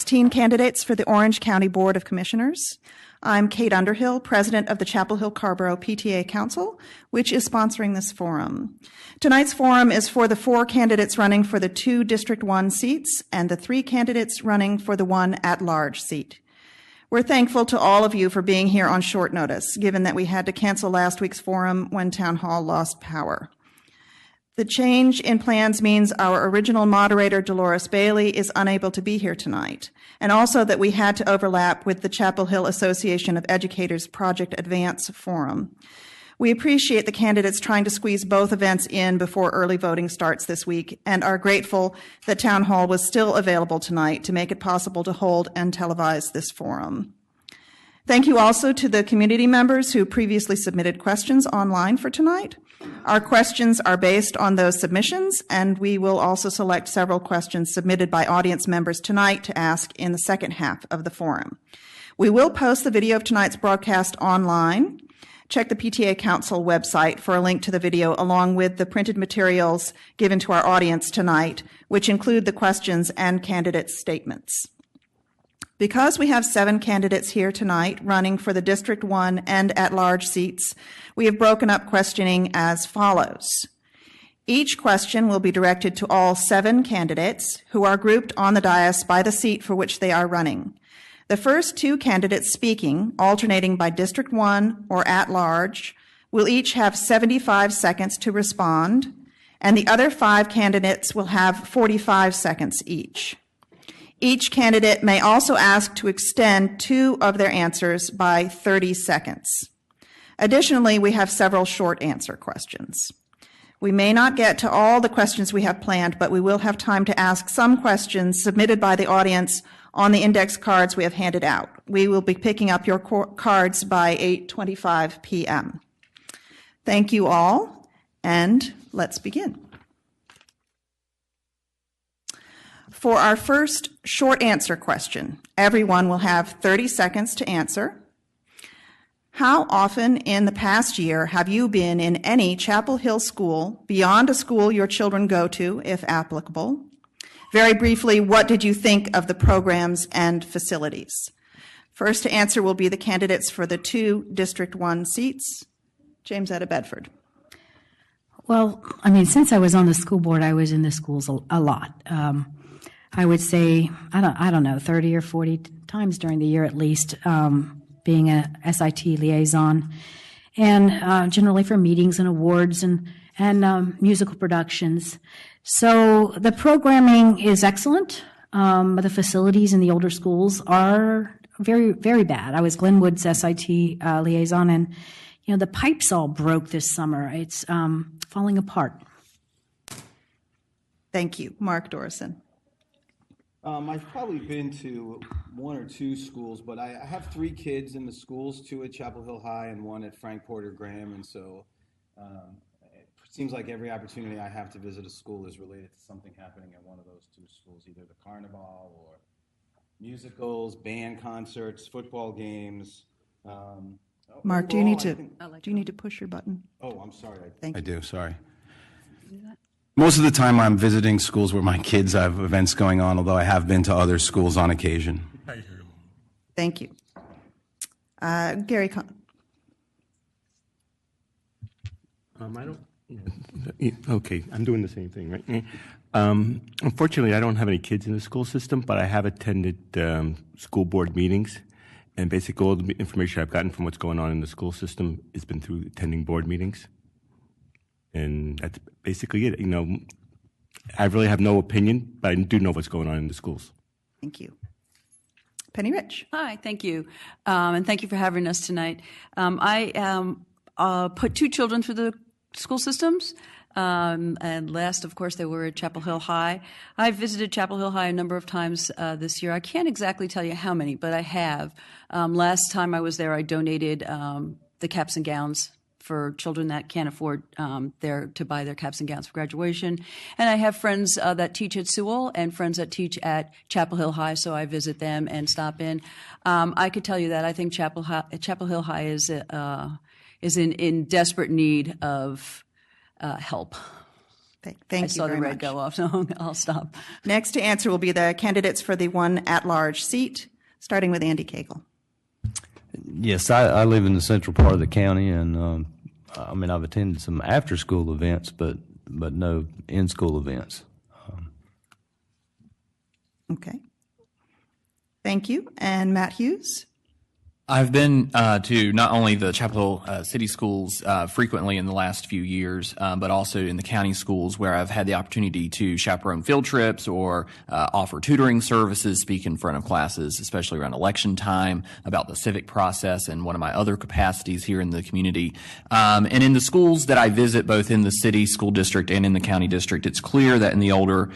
16 candidates for the Orange County Board of Commissioners. I'm Kate Underhill, president of the Chapel Hill-Carrboro PTA Council, which is sponsoring this forum. Tonight's forum is for the 4 candidates running for the 2 District 1 seats and the 3 candidates running for the 1 at-large seat. We're thankful to all of you for being here on short notice, given that we had to cancel last week's forum when Town Hall lost power. The change in plans means our original moderator, Dolores Bailey, is unable to be here tonight, and also that we had to overlap with the Chapel Hill Association of Educators Project Advance Forum. We appreciate the candidates trying to squeeze both events in before early voting starts this week, and are grateful that Town Hall was still available tonight to make it possible to hold and televise this forum. Thank you also to the community members who previously submitted questions online for tonight. Our questions are based on those submissions, and we will also select several questions submitted by audience members tonight to ask in the second half of the forum. We will post the video of tonight's broadcast online. Check the PTA Council website for a link to the video along with the printed materials given to our audience tonight, which include the questions and candidate statements. Because we have 7 candidates here tonight running for the District 1 and at-large seats, we have broken up questioning as follows. Each question will be directed to all 7 candidates who are grouped on the dais by the seat for which they are running. The first 2 candidates speaking, alternating by District 1 or at-large, will each have 75 seconds to respond, and the other 5 candidates will have 45 seconds each. Each candidate may also ask to extend 2 of their answers by 30 seconds. Additionally, we have several short answer questions. We may not get to all the questions we have planned, but we will have time to ask some questions submitted by the audience on the index cards we have handed out. We will be picking up your cards by 8:25 p.m. Thank you all, and let's begin. For our first short answer question, everyone will have 30 seconds to answer. How often in the past year have you been in any Chapel Hill school beyond a school your children go to, if applicable? Very briefly, what did you think of the programs and facilities? First to answer will be the candidates for the 2 District 1 seats. James Etta Bedford. Well, I mean, since I was on the school board, I was in the schools a lot. I would say, I don't know, 30 or 40 times during the year at least, being a SIT liaison, and generally for meetings and awards and musical productions. So the programming is excellent. But the facilities in the older schools are very, very bad. I was Glenwood's SIT liaison, and the pipes all broke this summer. It's falling apart. Thank you. Mark Dorison. I've probably been to 1 or 2 schools, but I have 3 kids in the schools, 2 at Chapel Hill High and 1 at Frank Porter Graham, and so it seems like every opportunity I have to visit a school is related to something happening at one of those 2 schools, either the carnival or musicals, band concerts, football games. Mark, do you need to push your button? Oh, I'm sorry. Thank you. I do, sorry. Most of the time I'm visiting schools where my kids have events going on, although I have been to other schools on occasion. Thank you. Gary Conn. Okay, I'm doing the same thing, right? Unfortunately, I don't have any kids in the school system, but I have attended school board meetings, and basically all the information I've gotten from what's going on in the school system has been through attending board meetings. And that's basically it. I really have no opinion, but I do know what's going on in the schools. Thank you. Penny Rich. Hi, thank you. And thank you for having us tonight. I put 2 children through the school systems. And last, of course, they were at Chapel Hill High. I've visited Chapel Hill High a number of times this year. I can't exactly tell you how many, but I have. Last time I was there, I donated the caps and gowns for children that can't afford to buy their caps and gowns for graduation. And I have friends that teach at Sewell and friends that teach at Chapel Hill High, so I visit them and stop in. I could tell you that I think Chapel Hill High is in desperate need of help. Thank I you saw the very red much. go off, so I'll stop. Next to answer will be the candidates for the one at-large seat, starting with Andy Cagle. Yes, I live in the central part of the county, and I've attended some after-school events, but no in-school events. Okay. Thank you. And Matt Hughes? I've been to not only the Chapel Hill City Schools frequently in the last few years, but also in the county schools where I've had the opportunity to chaperone field trips or offer tutoring services, speak in front of classes, especially around election time, about the civic process and one of my other capacities here in the community. And in the schools that I visit, both in the city school district and in the county district, it's clear that in the older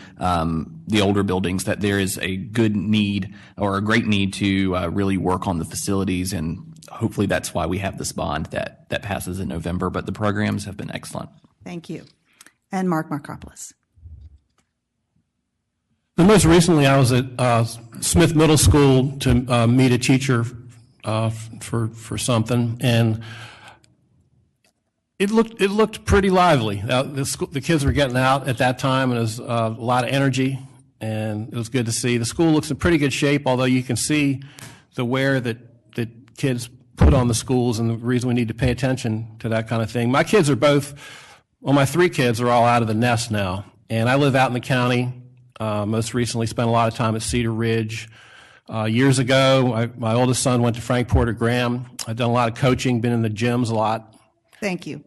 buildings that there is a good need or a great need to really work on the facilities, and hopefully that's why we have this bond that passes in November. But the programs have been excellent. Thank you. And Mark Markopoulos. Most recently, I was at Smith Middle School to meet a teacher for something, and it looked pretty lively. The kids were getting out at that time, and there was a lot of energy, and it was good to see. The school looks in pretty good shape, although you can see the wear that kids put on the schools and the reason we need to pay attention to that kind of thing. My kids are my three kids are all out of the nest now, and I live out in the county. Most recently spent a lot of time at Cedar Ridge. Years ago, my oldest son went to Frank Porter Graham. I've done a lot of coaching, been in the gyms a lot. Thank you.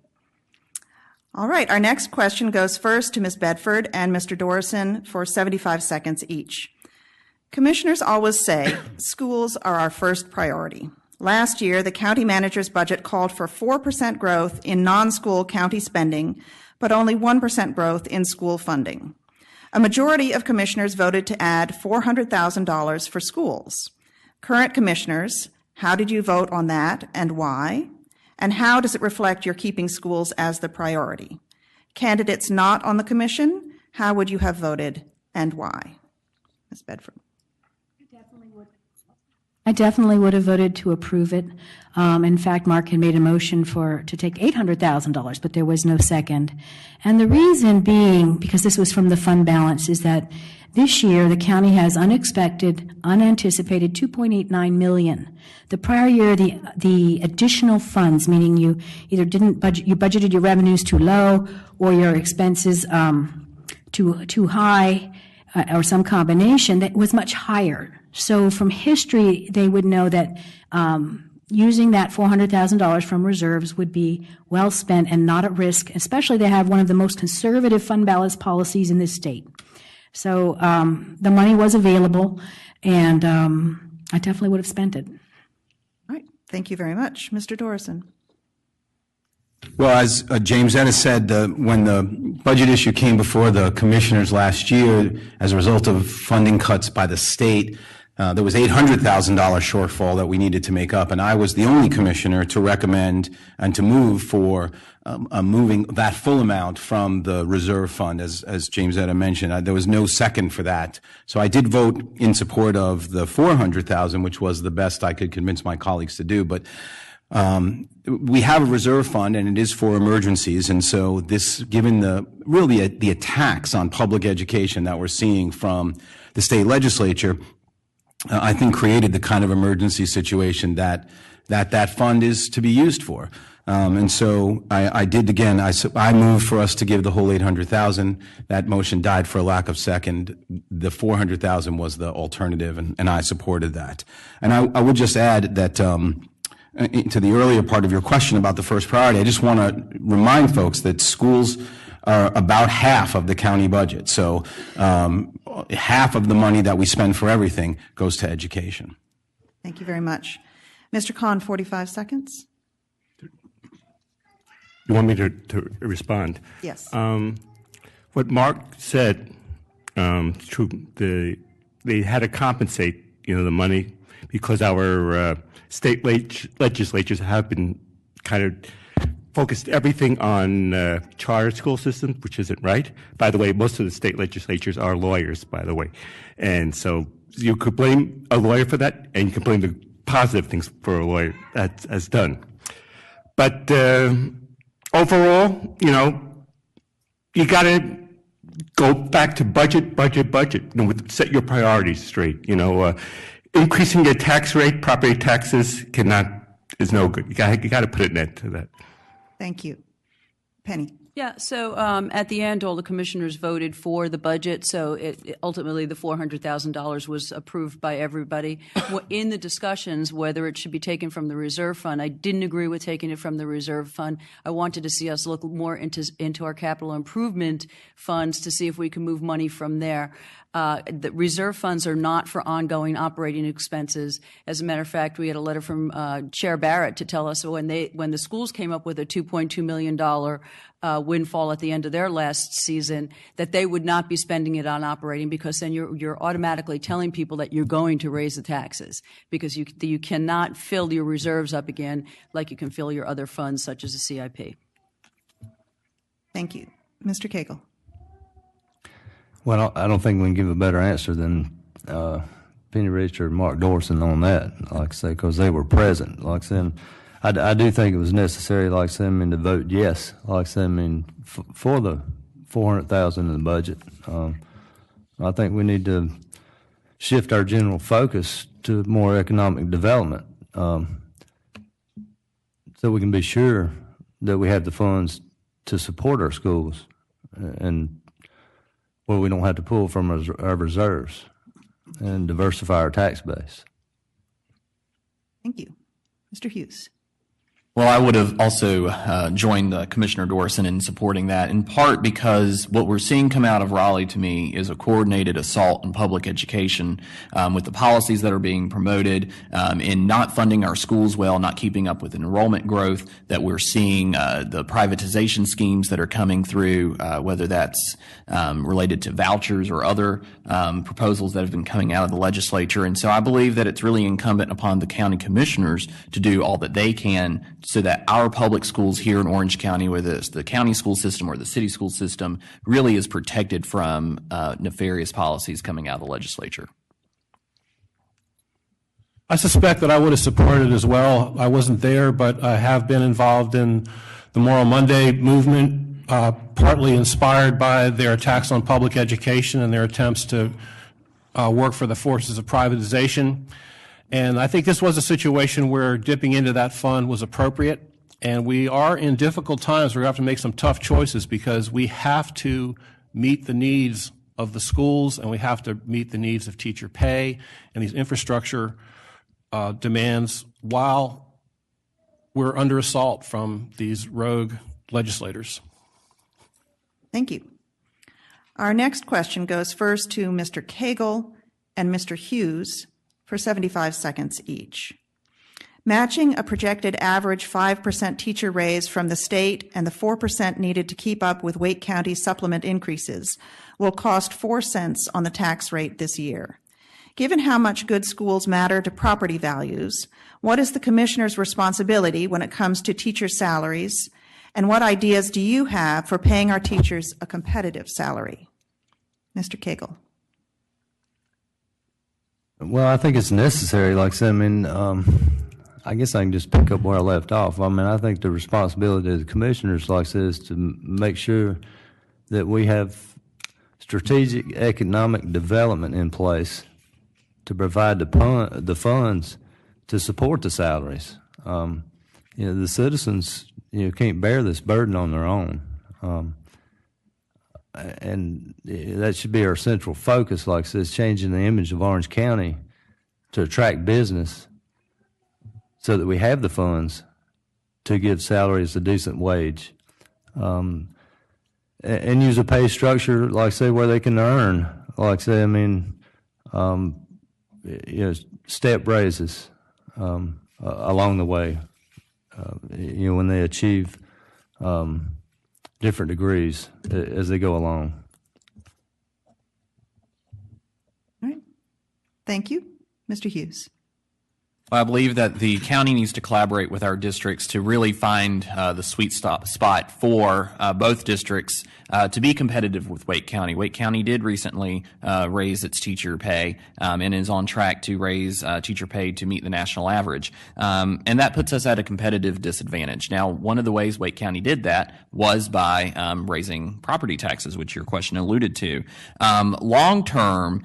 All right, our next question goes first to Ms. Bedford and Mr. Dorison for 75 seconds each. Commissioners always say schools are our first priority. Last year, the county manager's budget called for 4% growth in non-school county spending, but only 1% growth in school funding. A majority of commissioners voted to add $400,000 for schools. Current commissioners, how did you vote on that and why? And how does it reflect your keeping schools as the priority? Candidates not on the commission, how would you have voted and why? Ms. Bedford. I definitely would have voted to approve it. In fact, Mark had made a motion to take $800,000, but there was no second. And the reason being, because this was from the fund balance, is that this year the county has unanticipated $2.89 million. The prior year, the additional funds, meaning you either you budgeted your revenues too low or your expenses too high, or some combination, that was much higher. So from history, they would know that using that $400,000 from reserves would be well spent and not at risk, especially they have one of the most conservative fund balance policies in this state. So the money was available, and I definitely would have spent it. All right, thank you very much. Mr. Dorison. Well, as James Ennis said, when the budget issue came before the commissioners last year, as a result of funding cuts by the state, there was $800,000 shortfall that we needed to make up, and I was the only commissioner to recommend and to move for moving that full amount from the reserve fund, as James Etta mentioned. There was no second for that, so I did vote in support of the $400,000, which was the best I could convince my colleagues to do. But we have a reserve fund, and it is for emergencies, and so this, given the attacks on public education that we're seeing from the state legislature, I think created the kind of emergency situation that fund is to be used for. And so I did again. I moved for us to give the whole $800,000. That motion died for a lack of second. The $400,000 was the alternative, and I supported that. And I would just add that to the earlier part of your question about the first priority, I just want to remind folks that schools are about half of the county budget. So half of the money that we spend for everything goes to education. Thank you very much. Mr. Khan, 45 seconds. You want me to respond? Yes. What Mark said, true. They had to compensate, the money because our state legislatures have been kind of focused everything on charter school systems, which isn't right. By the way, most of the state legislatures are lawyers, by the way. And so you could blame a lawyer for that, and you can blame the positive things for a lawyer that's done. But overall, you got to go back to budget. Set your priorities straight. Increasing your tax rate, property taxes is no good. You got to put an end to that. Thank you. Penny. Yeah, so at the end, all the commissioners voted for the budget, so ultimately the $400,000 was approved by everybody. In the discussions, whether it should be taken from the reserve fund, I didn't agree with taking it from the reserve fund. I wanted to see us look more into our capital improvement funds to see if we can move money from there. The reserve funds are not for ongoing operating expenses. As a matter of fact, we had a letter from Chair Barrett to tell us when the schools came up with a $2.2 million windfall at the end of their last season, that they would not be spending it on operating, because then you're automatically telling people that you're going to raise the taxes, because you cannot fill your reserves up again like you can fill your other funds such as a CIP. Thank you. Mr. Cagle. Well, I don't think we can give a better answer than Penny Richard and Mark Dorson on that, like I say, because they were present. Like I said, I do think it was necessary, like I said, to vote yes, like I said, for the $400,000 in the budget. I think we need to shift our general focus to more economic development, so we can be sure that we have the funds to support our schools and where we don't have to pull from our reserves and diversify our tax base. Thank you. Mr. Hughes. Well, I would have also joined Commissioner Dorson in supporting that, in part because what we're seeing come out of Raleigh to me is a coordinated assault on public education, with the policies that are being promoted, in not funding our schools well, not keeping up with enrollment growth, that we're seeing the privatization schemes that are coming through, whether that's related to vouchers or other proposals that have been coming out of the legislature. And so I believe that it's really incumbent upon the county commissioners to do all that they can so that our public schools here in Orange County, whether it's the county school system or the city school system, really is protected from nefarious policies coming out of the legislature. I suspect that I would have supported it as well. I wasn't there, but I have been involved in the Moral Monday movement, partly inspired by their attacks on public education and their attempts to work for the forces of privatization. And I think this was a situation where dipping into that fund was appropriate. And we are in difficult times where we have to make some tough choices, because we have to meet the needs of the schools and we have to meet the needs of teacher pay and these infrastructure demands while we're under assault from these rogue legislators. Thank you. Our next question goes first to Mr. Cagle and Mr. Hughes for 75 seconds each. Matching a projected average 5% teacher raise from the state and the 4% needed to keep up with Wake County supplement increases will cost 4 cents on the tax rate this year. Given how much good schools matter to property values, what is the commissioner's responsibility when it comes to teacher salaries, and what ideas do you have for paying our teachers a competitive salary? Mr. Cagle. Well, I think it's necessary. Like I said, I guess I can just pick up where I left off. I think the responsibility of the commissioners, like I said, is to make sure that we have strategic economic development in place to provide the funds to support the salaries. The citizens, can't bear this burden on their own. And that should be our central focus, like I said, changing the image of Orange County to attract business so that we have the funds to give salaries a decent wage, and use a pay structure, like I say, where they can earn, like I say, step raises along the way, when they achieve different degrees as they go along. All right. Thank you. Mr. Hughes. Well, I believe that the county needs to collaborate with our districts to really find the sweet spot for both districts to be competitive with Wake County. Wake County did recently raise its teacher pay and is on track to raise teacher pay to meet the national average. And that puts us at a competitive disadvantage. Now, one of the ways Wake County did that was by raising property taxes, which your question alluded to. Long term,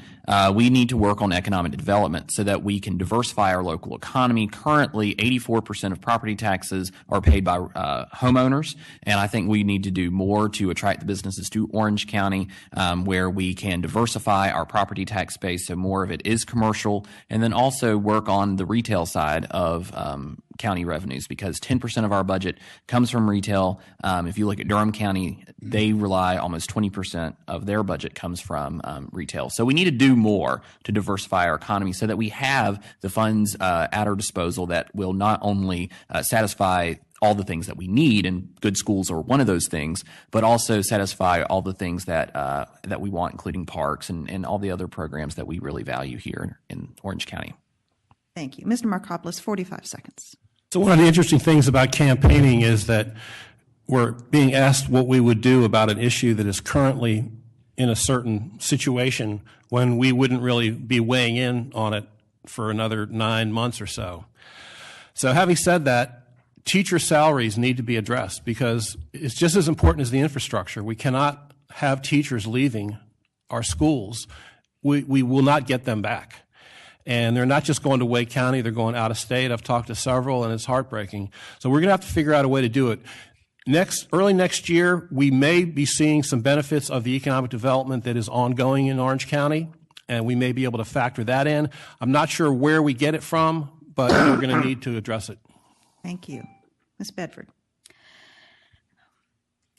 we need to work on economic development so that we can diversify our local economy. Currently, 84% of property taxes are paid by homeowners, and I think we need to do more to attract the businesses to Orange County, where we can diversify our property tax base so more of it is commercial, and then also work on the retail side of county revenues, because 10% of our budget comes from retail. If you look at Durham County, they rely almost 20% of their budget comes from retail. So we need to do more to diversify our economy so that we have the funds at our disposal that will not only satisfy all the things that we need, and good schools are one of those things, but also satisfy all the things that that we want, including parks and all the other programs that we really value here in Orange County. Thank you. Mr. Markopoulos, 45 seconds. So one of the interesting things about campaigning is that we're being asked what we would do about an issue that is currently in a certain situation when we wouldn't really be weighing in on it for another 9 months or so. So having said that, teacher salaries need to be addressed because it's just as important as the infrastructure. We cannot have teachers leaving our schools. We will not get them back. And they're not just going to Wake County, they're going out of state. I've talked to several, and it's heartbreaking. So we're going to have to figure out a way to do it. Early next year, we may be seeing some benefits of the economic development that is ongoing in Orange County, and we may be able to factor that in. I'm not sure where we get it from, but we're going to need to address it. Thank you. Ms. Bedford.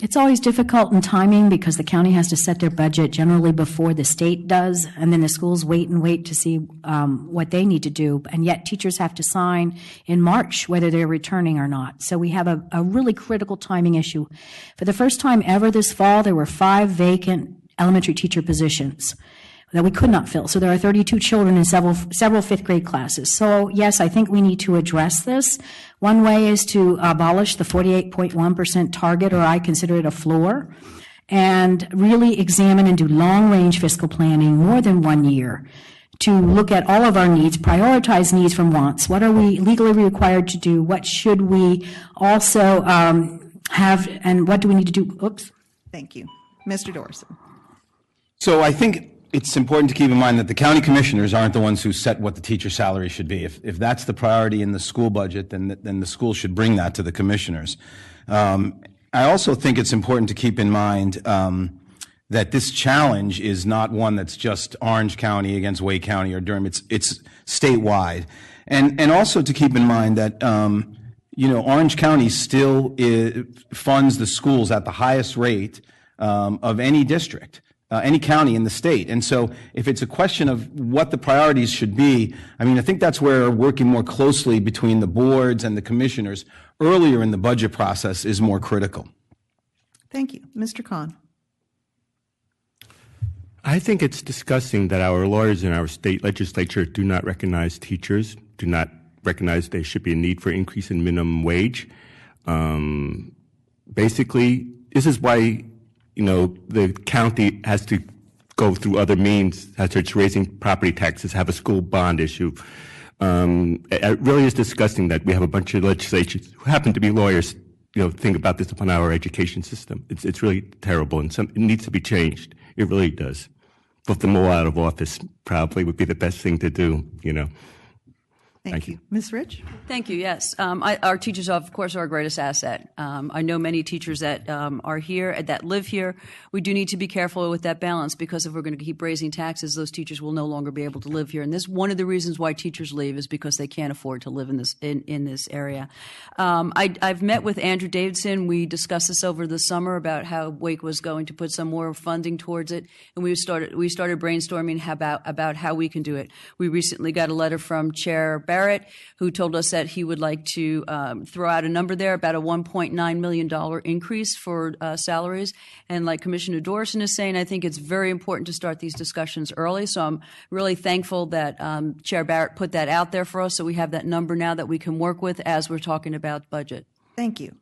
It's always difficult in timing because the county has to set their budget generally before the state does, and then the schools wait and wait to see what they need to do. And yet teachers have to sign in March whether they're returning or not. So we have a really critical timing issue. For the first time ever this fall, there were 5 vacant elementary teacher positions that we could not fill. So there are 32 children in several fifth grade classes. So yes, I think we need to address this. One way is to abolish the 48.1% target, or I consider it a floor, and really examine and do long-range fiscal planning more than 1 year to look at all of our needs, prioritize needs from wants. What are we legally required to do? What should we also have, and what do we need to do? Oops. Thank you. Mr. Dorson. So I think it's important to keep in mind that the county commissioners aren't the ones who set what the teacher salary should be. If that's the priority in the school budget, then the school should bring that to the commissioners. I also think it's important to keep in mind that this challenge is not one that's just Orange County against Wake County or Durham. It's statewide, and also to keep in mind that Orange County still funds the schools at the highest rate of any district. Any county in the state. And so if it's a question of what the priorities should be, I think that's where working more closely between the boards and the commissioners earlier in the budget process is more critical. Thank you. Mr. Khan. I think it's disgusting that our lawyers in our state legislature do not recognize teachers, do not recognize there should be a need for increase in minimum wage. Basically, this is why the county has to go through other means, as it's raising property taxes, have a school bond issue. It really is disgusting that we have a bunch of legislators who happen to be lawyers, think about this upon our education system. It's really terrible, and it needs to be changed. It really does. Put them all out of office probably would be the best thing to do, Thank you. Ms. Rich? Thank you, yes. Our teachers, of course, are our greatest asset. I know many teachers that are here, that live here. We do need to be careful with that balance because if we're going to keep raising taxes, those teachers will no longer be able to live here. And this one of the reasons why teachers leave is because they can't afford to live in this area. I've met with Andrew Davidson. We discussed this over the summer about how Wake was going to put some more funding towards it, and we started brainstorming about how we can do it. We recently got a letter from Chair Barrett, who told us that he would like to throw out a number there, about a $1.9 million increase for salaries. And like Commissioner Dorson is saying, I think it's very important to start these discussions early. So I'm really thankful that Chair Barrett put that out there for us, so we have that number now that we can work with as we're talking about budget. Thank you.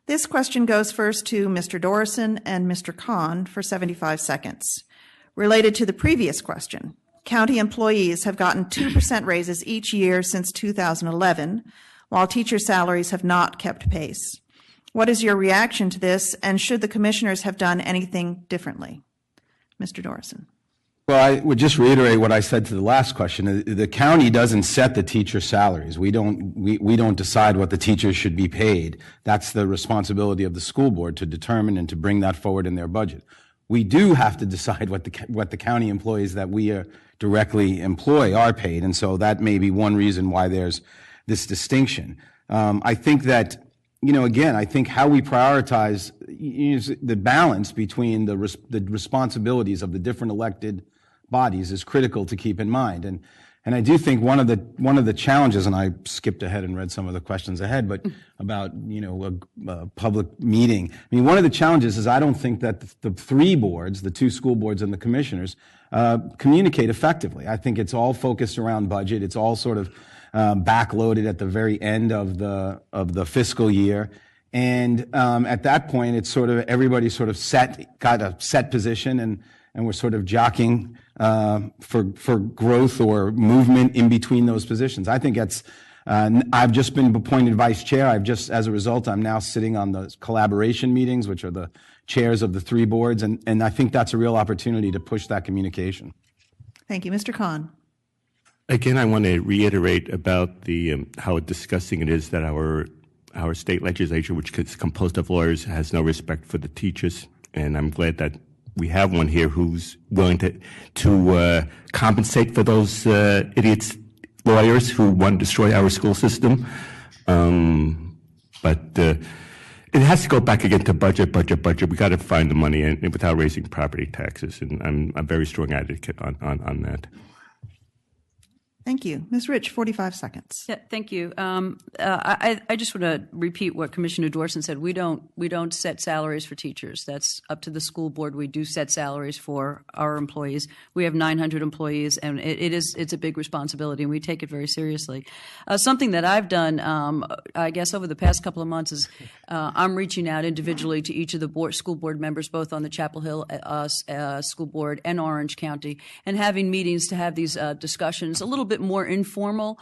This question goes first to Mr. Dorson and Mr. Kahn for 75 seconds. Related to the previous question, county employees have gotten 2% raises each year since 2011, while teacher salaries have not kept pace. What is your reaction to this, and should the commissioners have done anything differently? Mr. Dorson. Well, I would just reiterate what I said to the last question. The county doesn't set the teacher salaries. We don't decide what the teachers should be paid. That's the responsibility of the school board to determine and to bring that forward in their budget. We do have to decide what the county employees that we directly employ are paid, and so that may be one reason why there's this distinction. I think that, again, I think how we prioritize the balance between the responsibilities of the different elected bodies is critical to keep in mind. And I do think one of the challenges, and I skipped ahead and read some of the questions ahead, but about a public meeting. I mean, one of the challenges is I don't think that the three boards, the two school boards and the commissioners, communicate effectively. I think it's all focused around budget. It's all sort of backloaded at the very end of the fiscal year. And at that point, it's sort of everybody's sort of got a set position, and we're sort of jockeying for growth or movement in between those positions. I think that's. I've just been appointed vice chair. As a result, I'm now sitting on the collaboration meetings, which are the chairs of the three boards, and I think that's a real opportunity to push that communication. Thank you, Mr. Kahn. Again, I want to reiterate about the how disgusting it is that our state legislature, which is composed of lawyers, has no respect for the teachers, and I'm glad that we have one here who's willing to compensate for those idiots lawyers who want to destroy our school system. But it has to go back again to budget. We got to find the money and without raising property taxes, and I'm a very strong advocate on that. Thank you. Ms. Rich, 45 seconds. Yeah, thank you. I just want to repeat what Commissioner Dorson said. We don't set salaries for teachers. That's up to the school board. We do set salaries for our employees. We have 900 employees, and it's a big responsibility, and we take it very seriously. Something that I've done, I guess, over the past couple of months is I'm reaching out individually to each of the school board members, both on the Chapel Hill School Board and Orange County, and having meetings to have these discussions a little bit more informal,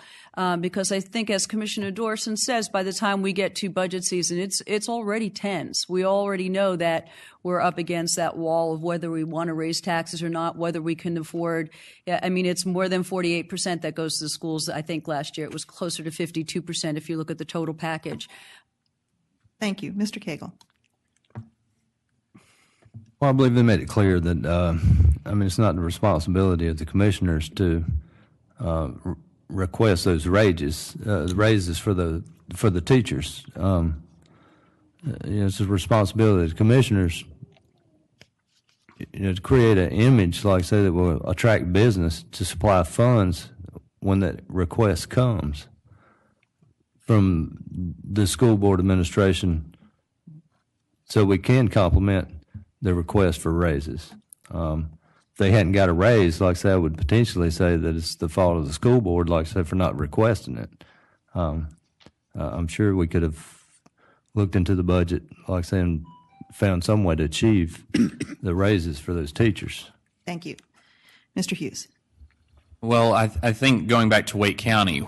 because I think, as Commissioner Dorson says, by the time we get to budget season, it's already tense. We already know that we're up against that wall of whether we want to raise taxes or not, whether we can afford. I mean, it's more than 48% that goes to the schools. I think last year it was closer to 52% if you look at the total package. Thank you. Mr. Cagle. Well, I believe they made it clear that, it's not the responsibility of the commissioners to request those raises for the teachers. It's the responsibility of the commissioners, to create an image, like I say, that will attract business to supply funds when that request comes from the school board administration, so we can complement the request for raises. If they hadn't got a raise, like I say, I would potentially say that it's the fault of the school board, like I said, for not requesting it. I'm sure we could have looked into the budget, like I say, and found some way to achieve the raises for those teachers. Thank you. Mr. Hughes. Well, I think going back to Wake County,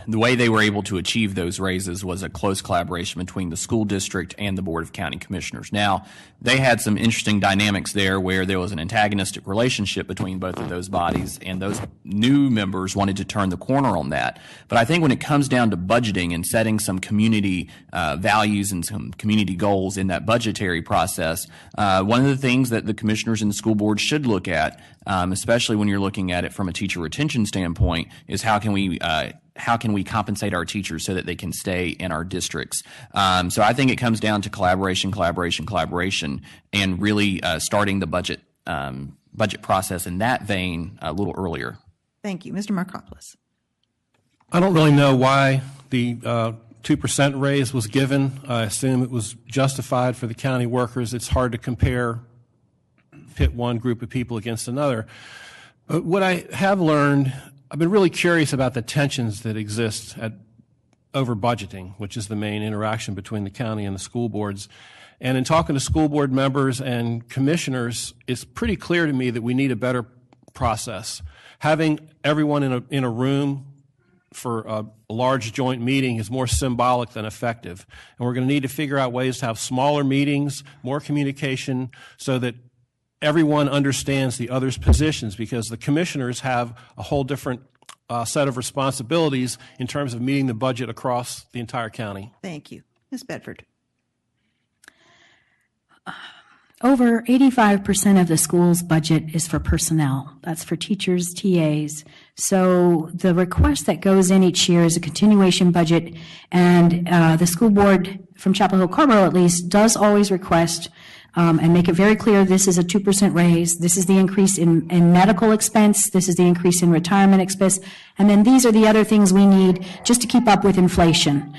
the way they were able to achieve those raises was a close collaboration between the school district and the Board of County Commissioners. Now, they had some interesting dynamics there where there was an antagonistic relationship between both of those bodies, and those new members wanted to turn the corner on that. But I think when it comes down to budgeting and setting some community values and some community goals in that budgetary process, one of the things that the commissioners and the school board should look at, especially when you're looking at it from a teacher retention standpoint, is how can we compensate our teachers so that they can stay in our districts? So I think it comes down to collaboration, and really starting the budget process in that vein a little earlier. Thank you. Mr. Markopoulos. I don't really know why the 2% raise was given. I assume it was justified for the county workers. It's hard to pit one group of people against another. But what I have learned, I've been really curious about the tensions that exist over budgeting, which is the main interaction between the county and the school boards. And in talking to school board members and commissioners, it's pretty clear to me that we need a better process. Having everyone in a room for a large joint meeting is more symbolic than effective. And we're going to need to figure out ways to have smaller meetings, more communication, so that everyone understands the other's positions, because the commissioners have a whole different set of responsibilities in terms of meeting the budget across the entire county. Thank you. Ms. Bedford. Over 85% of the school's budget is for personnel. That's for teachers, TAs. So the request that goes in each year is a continuation budget, and the school board from Chapel Hill-Carrboro at least does always request and make it very clear this is a 2% raise, this is the increase in medical expense, this is the increase in retirement expense, and then these are the other things we need just to keep up with inflation.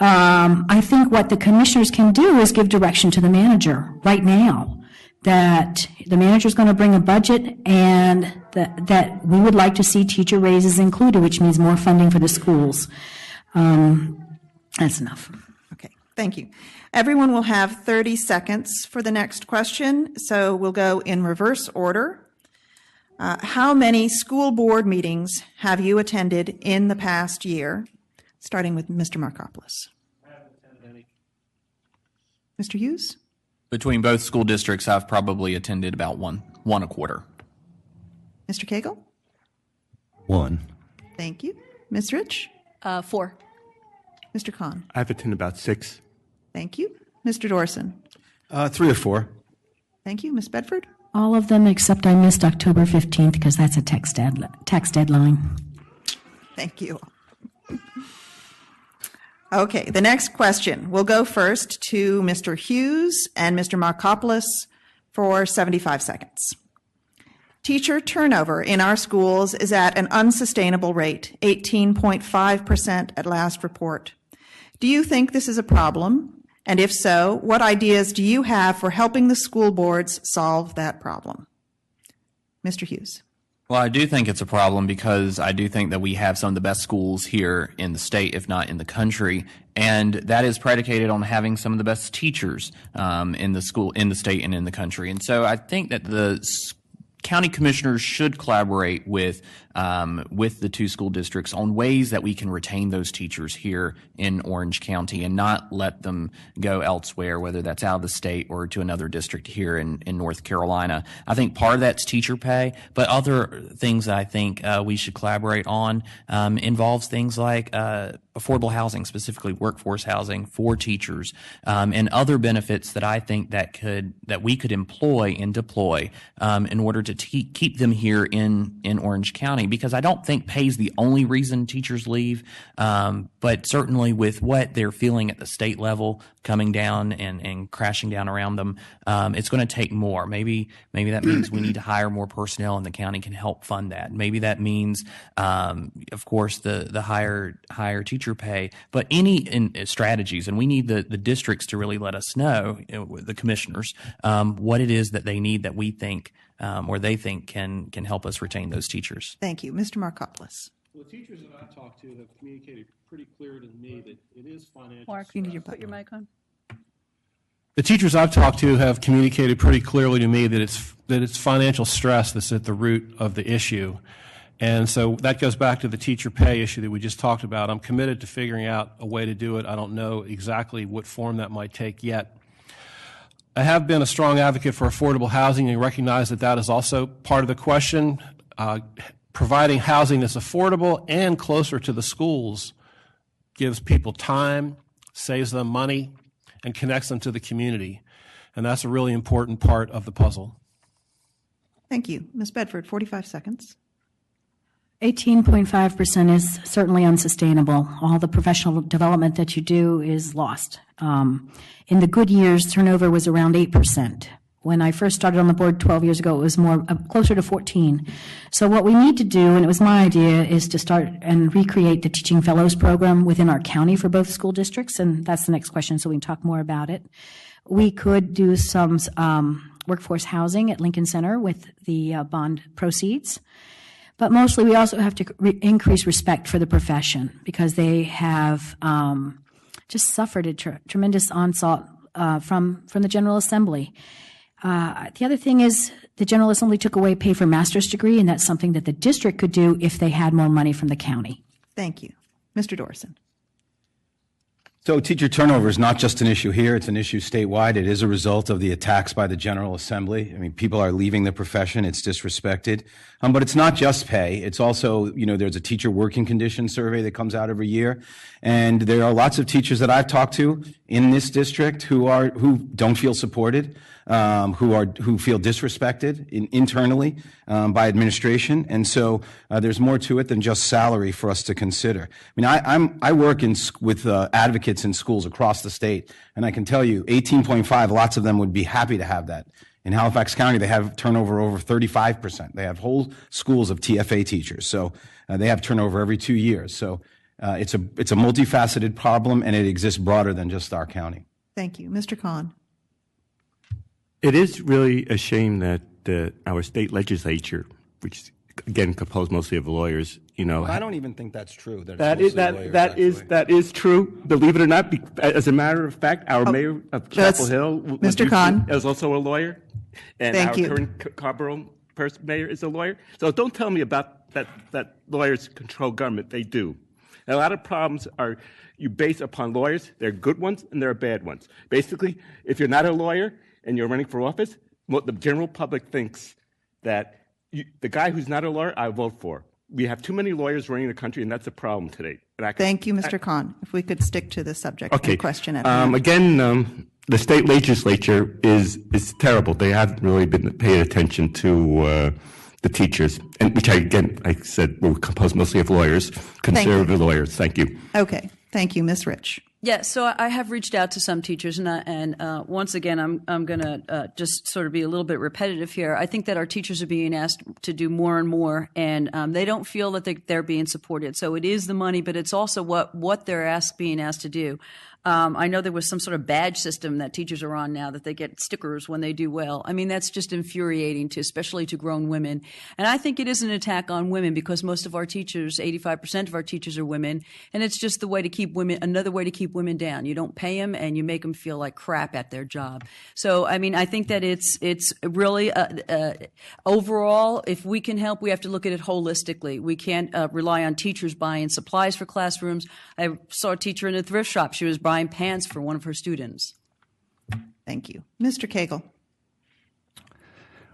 I think what the commissioners can do is give direction to the manager right now that the manager is going to bring a budget and that we would like to see teacher raises included, which means more funding for the schools. That's enough. Okay, thank you. Everyone will have 30 seconds for the next question, so we'll go in reverse order. How many school board meetings have you attended in the past year? Starting with Mr. Markopoulos. I haven't attended any. Mr. Hughes? Between both school districts, I've probably attended about one a quarter. Mr. Cagle? 1. Thank you. Ms. Rich? 4. Mr. Kahn? I've attended about 6. Thank you. Mr. Dorson? 3 or 4. Thank you. Ms. Bedford? All of them except I missed October 15th because that's a tax deadline. Thank you. Okay, the next question. We'll go first to Mr. Hughes and Mr. Markopoulos for 75 seconds. Teacher turnover in our schools is at an unsustainable rate, 18.5% at last report. Do you think this is a problem? And if so, what ideas do you have for helping the school boards solve that problem? Mr. Hughes. Well, I do think it's a problem because I do think that we have some of the best schools here in the state, if not in the country, and that is predicated on having some of the best teachers in the state, and in the country. And so I think that the county commissioners should collaborate with the 2 school districts on ways that we can retain those teachers here in Orange County and not let them go elsewhere, whether that's out of the state or to another district here in North Carolina. I think part of that's teacher pay, but other things that I think we should collaborate on involves things like affordable housing, specifically workforce housing for teachers, and other benefits that I think that we could employ and deploy in order to keep them here in Orange County, because I don't think pay is the only reason teachers leave, but certainly with what they're feeling at the state level coming down and crashing down around them, it's going to take more. Maybe that means we need to hire more personnel and the county can help fund that. Maybe that means, of course, the higher teacher pay, but any strategies, and we need the districts to really let us know, the commissioners, what it is that they need that we think or they think can help us retain those teachers. Thank you. Mr. Markopoulos. Well, the teachers that I've talked to have communicated pretty clear to me that it is financial. Mark, you need to put your mic on. The teachers I've talked to have communicated pretty clearly to me that it's financial stress that's at the root of the issue. And so that goes back to the teacher pay issue that we just talked about. I'm committed to figuring out a way to do it. I don't know exactly what form that might take yet. I have been a strong advocate for affordable housing and recognize that that is also part of the question. Providing housing that's affordable and closer to the schools gives people time, saves them money, and connects them to the community. And that's a really important part of the puzzle. Thank you. Ms. Bedford, 45 seconds. 18.5% is certainly unsustainable. All the professional development that you do is lost. In the good years, turnover was around 8%. When I first started on the board 12 years ago, it was more closer to 14. So what we need to do, and it was my idea, is to start and recreate the Teaching Fellows program within our county for both school districts, and that's the next question, so we can talk more about it. We could do some workforce housing at Lincoln Center with the bond proceeds. But mostly we also have to increase respect for the profession because they have just suffered a tremendous onslaught from the General Assembly. The other thing is the General Assembly took away pay for master's degree, and that's something that the district could do if they had more money from the county. Thank you. Mr. Dorson. So teacher turnover is not just an issue here, it's an issue statewide. It is a result of the attacks by the General Assembly. I mean, people are leaving the profession, it's disrespected. But it's not just pay, it's also, there's a teacher working conditions survey that comes out every year. And there are lots of teachers that I've talked to in this district who don't feel supported, who feel disrespected internally by administration. And so there's more to it than just salary for us to consider. I mean, I work with advocates in schools across the state, and I can tell you 18.5, lots of them would be happy to have that. In Halifax County, they have turnover over 35%. They have whole schools of TFA teachers. So they have turnover every 2 years. So it's a multifaceted problem, and it exists broader than just our county. Thank you. Mr. Khan. It is really a shame that our state legislature, which is, again, composed mostly of lawyers, I don't even think that's true. That is true. Believe it or not, as a matter of fact, our mayor of Chapel Hill, Mr. Khan, is also a lawyer, and Thank our you. current Hill-Carrboro mayor is a lawyer. So don't tell me about that lawyers control government. They do. And a lot of problems are you base upon lawyers. There are good ones and there are bad ones. Basically, if you're not a lawyer and you're running for office, the general public thinks that the guy who's not a lawyer, I vote for. We have too many lawyers running the country, and that's a problem today. Thank you, Mr. Khan. If we could stick to the subject of okay. the question at hand. Again, the state legislature is terrible. They haven't really been paying attention to the teachers, and which I said were composed mostly of lawyers, conservative lawyers. Thank you. Okay. Thank you, Ms. Rich. Yeah, so I have reached out to some teachers, and once again, I'm going to just sort of be a little bit repetitive here. I think that our teachers are being asked to do more and more, and they don't feel that they're being supported. So it is the money, but it's also what they're being asked to do. I know there was some sort of badge system that teachers are on now that they get stickers when they do well. I mean, that's just infuriating especially to grown women. And I think it is an attack on women because most of our teachers, 85% of our teachers are women. And it's just another way to keep women down. You don't pay them and you make them feel like crap at their job. So, I mean, I think that it's really, overall, if we can help, we have to look at it holistically. We can't rely on teachers buying supplies for classrooms. I saw a teacher in a thrift shop. She was buying pants for one of her students. Thank you. Mr. Cagle.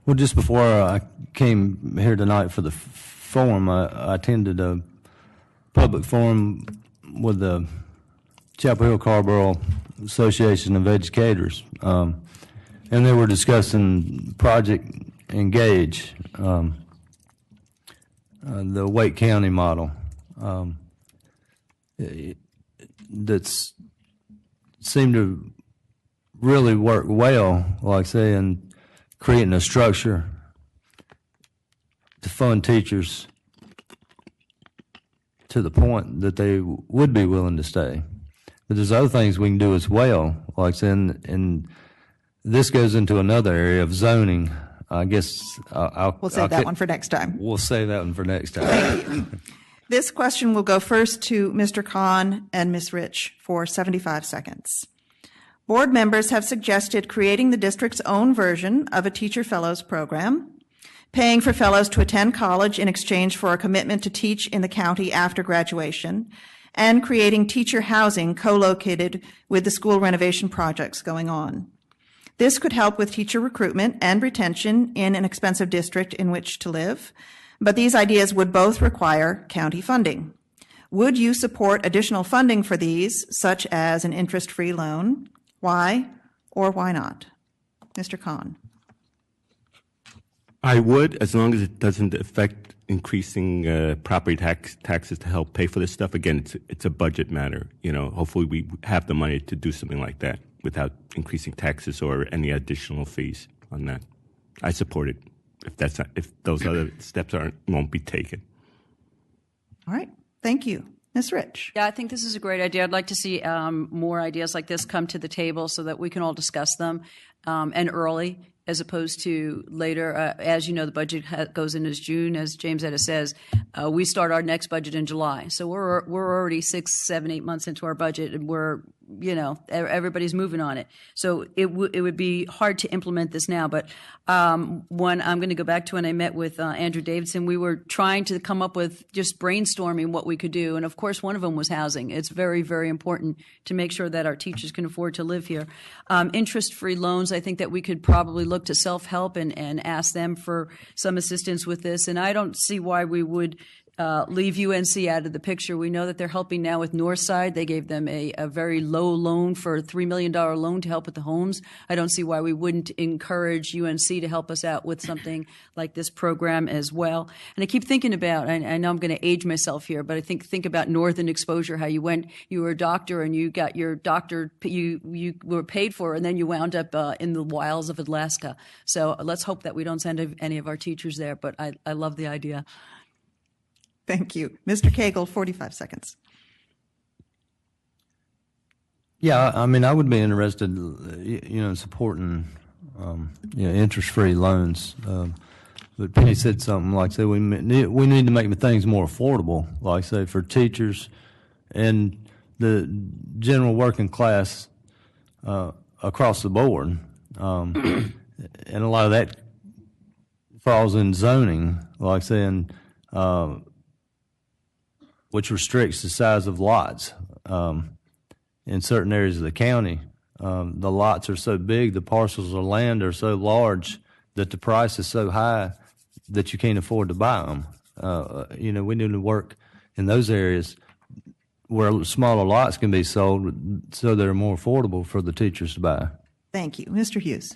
Well, just before I came here tonight for the forum, I attended a public forum with the Chapel Hill-Carrboro Association of Educators, and they were discussing Project Engage, the Wake County model. That's seemed to really work well, like I say, in creating a structure to fund teachers to the point that they would be willing to stay. But there's other things we can do as well, like I say, and this goes into another area of zoning. I guess we'll save that one for next time. We'll save that one for next time. This question will go first to Mr. Khan and Ms. Rich for 75 seconds. Board members have suggested creating the district's own version of a Teacher Fellows program, paying for fellows to attend college in exchange for a commitment to teach in the county after graduation, and creating teacher housing co-located with the school renovation projects going on. This could help with teacher recruitment and retention in an expensive district in which to live, but these ideas would both require county funding. Would you support additional funding for these, such as an interest-free loan? Why or why not? Mr. Khan. I would, as long as it doesn't affect increasing property taxes to help pay for this stuff. Again, it's a budget matter. Hopefully we have the money to do something like that without increasing taxes or any additional fees. on that. I support it if those other steps won't be taken. All right. Thank you. Ms. Rich. Yeah, I think this is a great idea. I'd like to see more ideas like this come to the table so that we can all discuss them and early as opposed to later. As you know, the budget goes in as June, as James Etta says. We start our next budget in July. So we're already 6, 7, 8 months into our budget, and everybody's moving on it. So it would be hard to implement this now. But when I'm going to go back to when I met with Andrew Davidson, we were trying to come up with just brainstorming what we could do. And of course, one of them was housing. It's very, very important to make sure that our teachers can afford to live here. Interest-free loans, I think that we could probably look to self-help and ask them for some assistance with this. And I don't see why we would leave UNC out of the picture. We know that they're helping now with Northside. They gave them a very low loan for a $3 million loan to help with the homes. I don't see why we wouldn't encourage UNC to help us out with something like this program as well. And I keep thinking about, I know I'm going to age myself here, but I think about Northern Exposure, how you were a doctor and you got your doctor, you were paid for, and then you wound up in the wilds of Alaska. So let's hope that we don't send any of our teachers there, but I love the idea. Thank you. Mr. Cagle, 45 seconds. Yeah, I mean, I would be interested, in supporting, interest-free loans. But Penny said something like, say, we need to make things more affordable, like, say, for teachers and the general working class across the board. And a lot of that falls in zoning, like saying, which restricts the size of lots. In certain areas of the county, the lots are so big, the parcels of land are so large that the price is so high that you can't afford to buy them. We need to work in those areas where smaller lots can be sold so they're more affordable for the teachers to buy. Thank you. Mr. Hughes.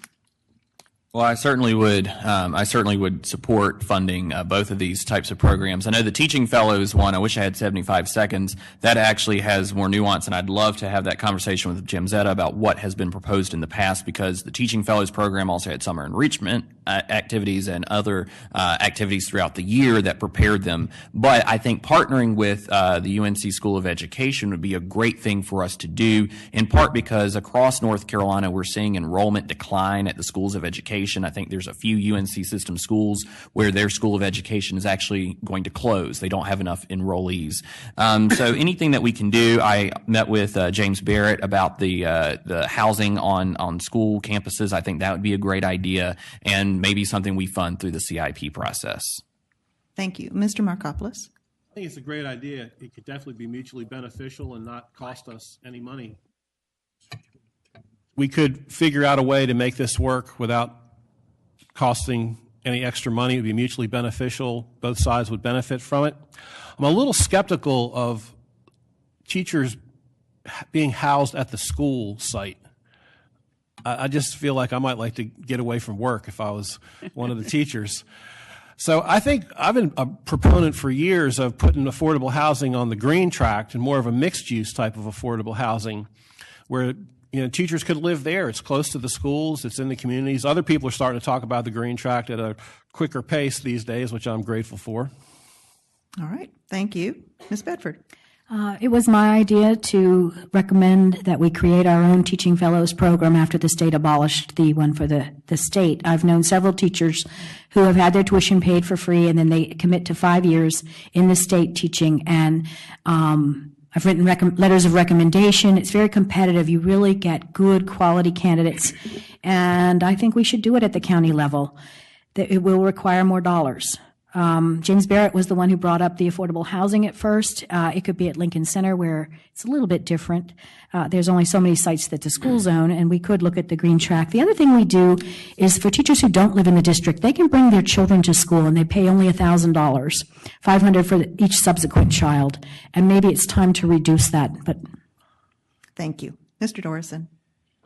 Well, I certainly would support funding both of these types of programs. I know the Teaching Fellows one, I wish I had 75 seconds. That actually has more nuance, and I'd love to have that conversation with Jim Zetta about what has been proposed in the past, because the Teaching Fellows program also had summer enrichment activities and other activities throughout the year that prepared them. But I think partnering with the UNC School of Education would be a great thing for us to do, in part because across North Carolina we're seeing enrollment decline at the schools of education. I think there's a few UNC system schools where their School of Education is actually going to close. They don't have enough enrollees. So anything that we can do, I met with James Barrett about the housing on school campuses. I think that would be a great idea, and maybe something we fund through the CIP process. Thank you. Mr. Markopoulos. I think it's a great idea. It could definitely be mutually beneficial and not cost us any money. We could figure out a way to make this work without costing any extra money. It would be mutually beneficial. Both sides would benefit from it. I'm a little skeptical of teachers being housed at the school site. I just feel like I might like to get away from work if I was one of the teachers. So I think I've been a proponent for years of putting affordable housing on the green tract and more of a mixed-use type of affordable housing where teachers could live there. It's close to the schools. It's in the communities. Other people are starting to talk about the green tract at a quicker pace these days, which I'm grateful for. All right. Thank you. Ms. Bedford. It was my idea to recommend that we create our own Teaching Fellows program after the state abolished the one for the state. I've known several teachers who have had their tuition paid for free, and then they commit to 5 years in the state teaching, and I've written letters of recommendation. It's very competitive. You really get good quality candidates, and I think we should do it at the county level. It will require more dollars. James Barrett was the one who brought up the affordable housing at first. It could be at Lincoln Center, where it's a little bit different. There's only so many sites that the schools own, and we could look at the green tract. The other thing we do is for teachers who don't live in the district, they can bring their children to school, and they pay only $1,000, $500 for each subsequent child. And maybe it's time to reduce that. But thank you. Mr. Dorison.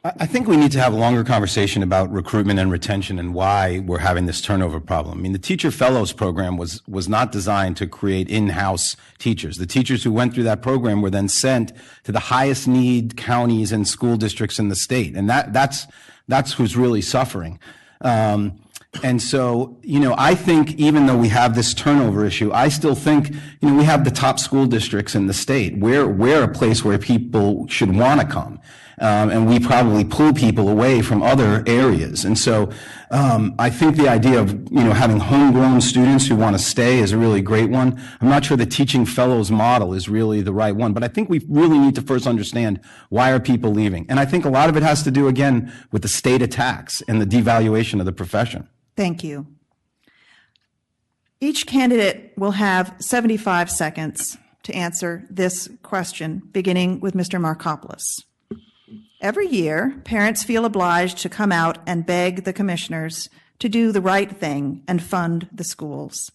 I think we need to have a longer conversation about recruitment and retention and why we're having this turnover problem. I mean, the Teacher Fellows program was not designed to create in-house teachers. The teachers who went through that program were then sent to the highest need counties and school districts in the state, and that's who's really suffering. And so, I think even though we have this turnover issue, I still think, we have the top school districts in the state. We're a place where people should want to come. And we probably pull people away from other areas. And so, I think the idea of, having homegrown students who want to stay is a really great one. I'm not sure the teaching fellows model is really the right one, but I think we really need to first understand why are people leaving. And I think a lot of it has to do, again, with the state attacks and the devaluation of the profession. Thank you. Each candidate will have 75 seconds to answer this question, beginning with Mr. Markopoulos. Every year, parents feel obliged to come out and beg the commissioners to do the right thing and fund the schools.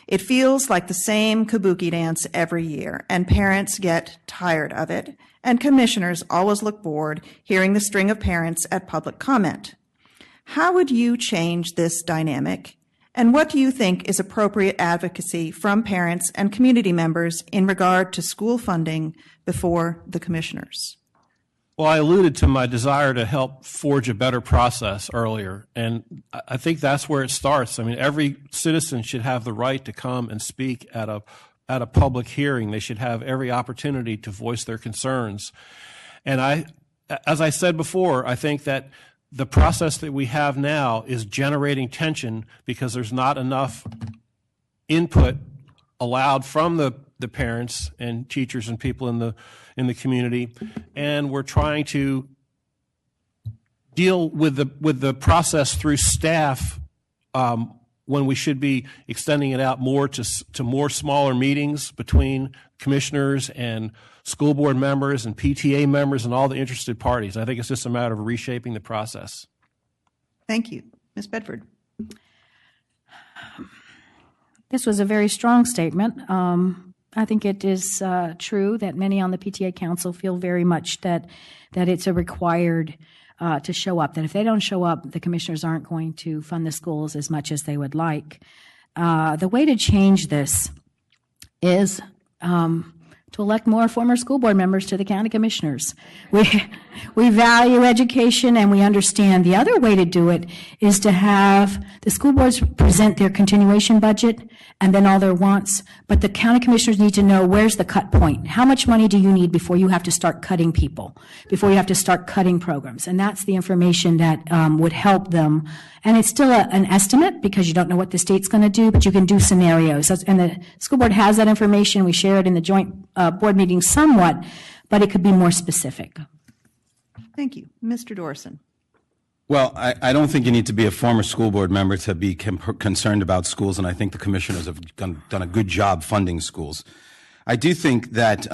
It feels like the same kabuki dance every year, and parents get tired of it, and commissioners always look bored hearing the string of parents at public comment. How would you change this dynamic? And what do you think is appropriate advocacy from parents and community members in regard to school funding before the commissioners? Well, I alluded to my desire to help forge a better process earlier, and I think that's where it starts. I mean, every citizen should have the right to come and speak at a public hearing. They should have every opportunity to voice their concerns. And as I said before, I think that the process that we have now is generating tension because there's not enough input allowed from the parents and teachers and people in the community, and we're trying to deal with the process through staff when we should be extending it out more to more smaller meetings between commissioners and school board members and PTA members and all the interested parties. I think it's just a matter of reshaping the process. Thank you. Ms. Bedford. This was a very strong statement. I think it is true that many on the PTA Council feel very much that it's a required to show up, that if they don't show up, the commissioners aren't going to fund the schools as much as they would like. The way to change this is to elect more former school board members to the county commissioners. We value education and we understand. The other way to do it is to have the school boards present their continuation budget and then all their wants, but the county commissioners need to know where's the cut point. How much money do you need before you have to start cutting people, before you have to start cutting programs? And that's the information that would help them. And it's still an estimate because you don't know what the state's going to do, but you can do scenarios. And the school board has that information. We share it in the joint board meeting somewhat, but it could be more specific. Thank you. Mr. Dorson. Well, I don't think you need to be a former school board member to be concerned about schools, and I think the commissioners have done a good job funding schools. I do think that,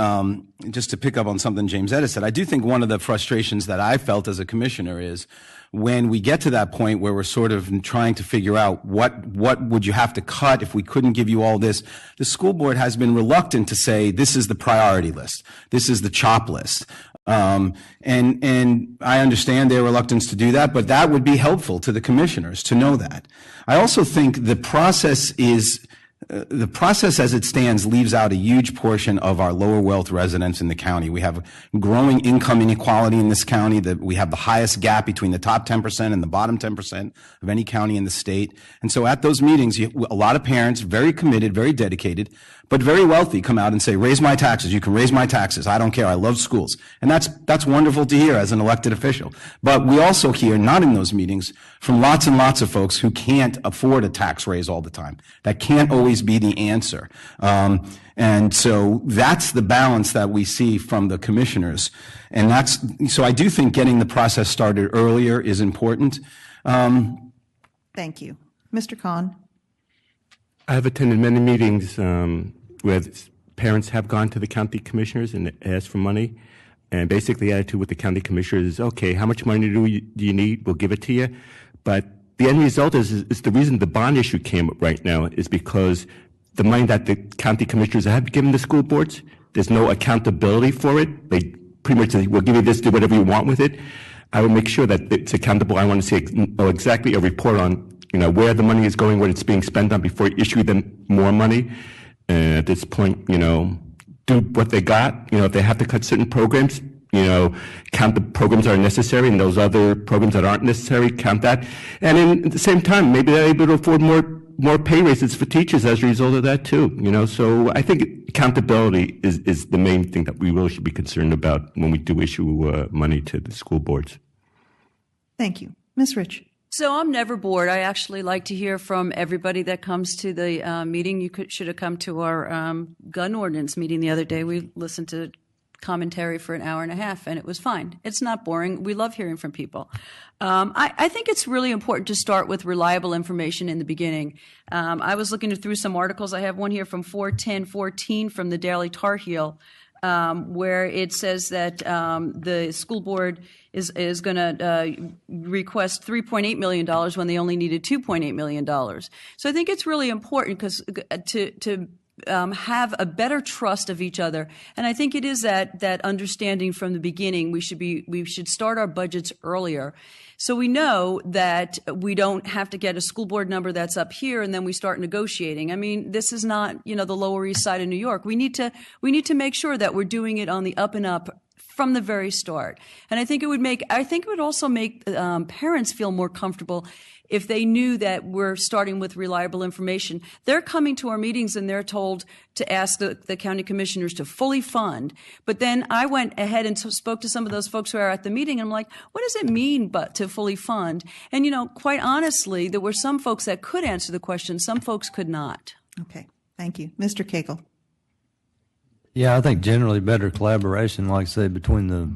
just to pick up on something James Etta said, I do think one of the frustrations that I felt as a commissioner is when we get to that point where we're sort of trying to figure out what would you have to cut if we couldn't give you all this, the school board has been reluctant to say this is the priority list, this is the chop list. And I understand their reluctance to do that, but that would be helpful to the commissioners to know that. I also think the process as it stands leaves out a huge portion of our lower wealth residents in the county. We have growing income inequality in this county, that we have the highest gap between the top 10% and the bottom 10% of any county in the state. And so at those meetings, a lot of parents, very committed, very dedicated, but very wealthy, come out and say, raise my taxes. You can raise my taxes. I don't care. I love schools. And that's wonderful to hear as an elected official. But we also hear, not in those meetings, from lots and lots of folks who can't afford a tax raise all the time. That can't always be the answer. And so that's the balance that we see from the commissioners. And so I do think getting the process started earlier is important. Thank you. Mr. Kahn. I have attended many meetings where parents have gone to the county commissioners and asked for money. And basically the attitude with the county commissioners is, okay, how much money do you need? We'll give it to you. But the end result is the reason the bond issue came up right now is because the money that the county commissioners have given the school boards, there's no accountability for it. They pretty much say, we'll give you this, do whatever you want with it. I will make sure that it's accountable. I want to know exactly a report on, where the money is going, what it's being spent on before you issue them more money. At this point, do what they got. If they have to cut certain programs, count the programs that are necessary, and those other programs that aren't necessary, count that. And then at the same time, maybe they're able to afford more pay raises for teachers as a result of that too. So I think accountability is the main thing that we really should be concerned about when we do issue money to the school boards. Thank you. Ms. Rich. So I'm never bored. I actually like to hear from everybody that comes to the meeting. You should have come to our gun ordinance meeting the other day. We listened to commentary for an hour and a half, and it was fine. It's not boring. We love hearing from people. I think it's really important to start with reliable information in the beginning. I was looking through some articles. I have one here from 4/10/14 from the Daily Tar Heel, where it says that the school board is going to request $3.8 million when they only needed $2.8 million. So I think it's really important because to have a better trust of each other, and I think it is that understanding from the beginning. We should start our budgets earlier, so we know that we don't have to get a school board number that's up here and then we start negotiating. I mean, this is not the Lower East Side of New York. We need to make sure that we're doing it on the up and up from the very start. And I think it would also make parents feel more comfortable if they knew that we're starting with reliable information. They're coming to our meetings and they're told to ask the county commissioners to fully fund. But then I went ahead and spoke to some of those folks who are at the meeting, and I'm like, what does it mean to fully fund? And, quite honestly, there were some folks that could answer the question. Some folks could not. Okay. Thank you. Mr. Cagle. Yeah, I think generally better collaboration, like I say, between the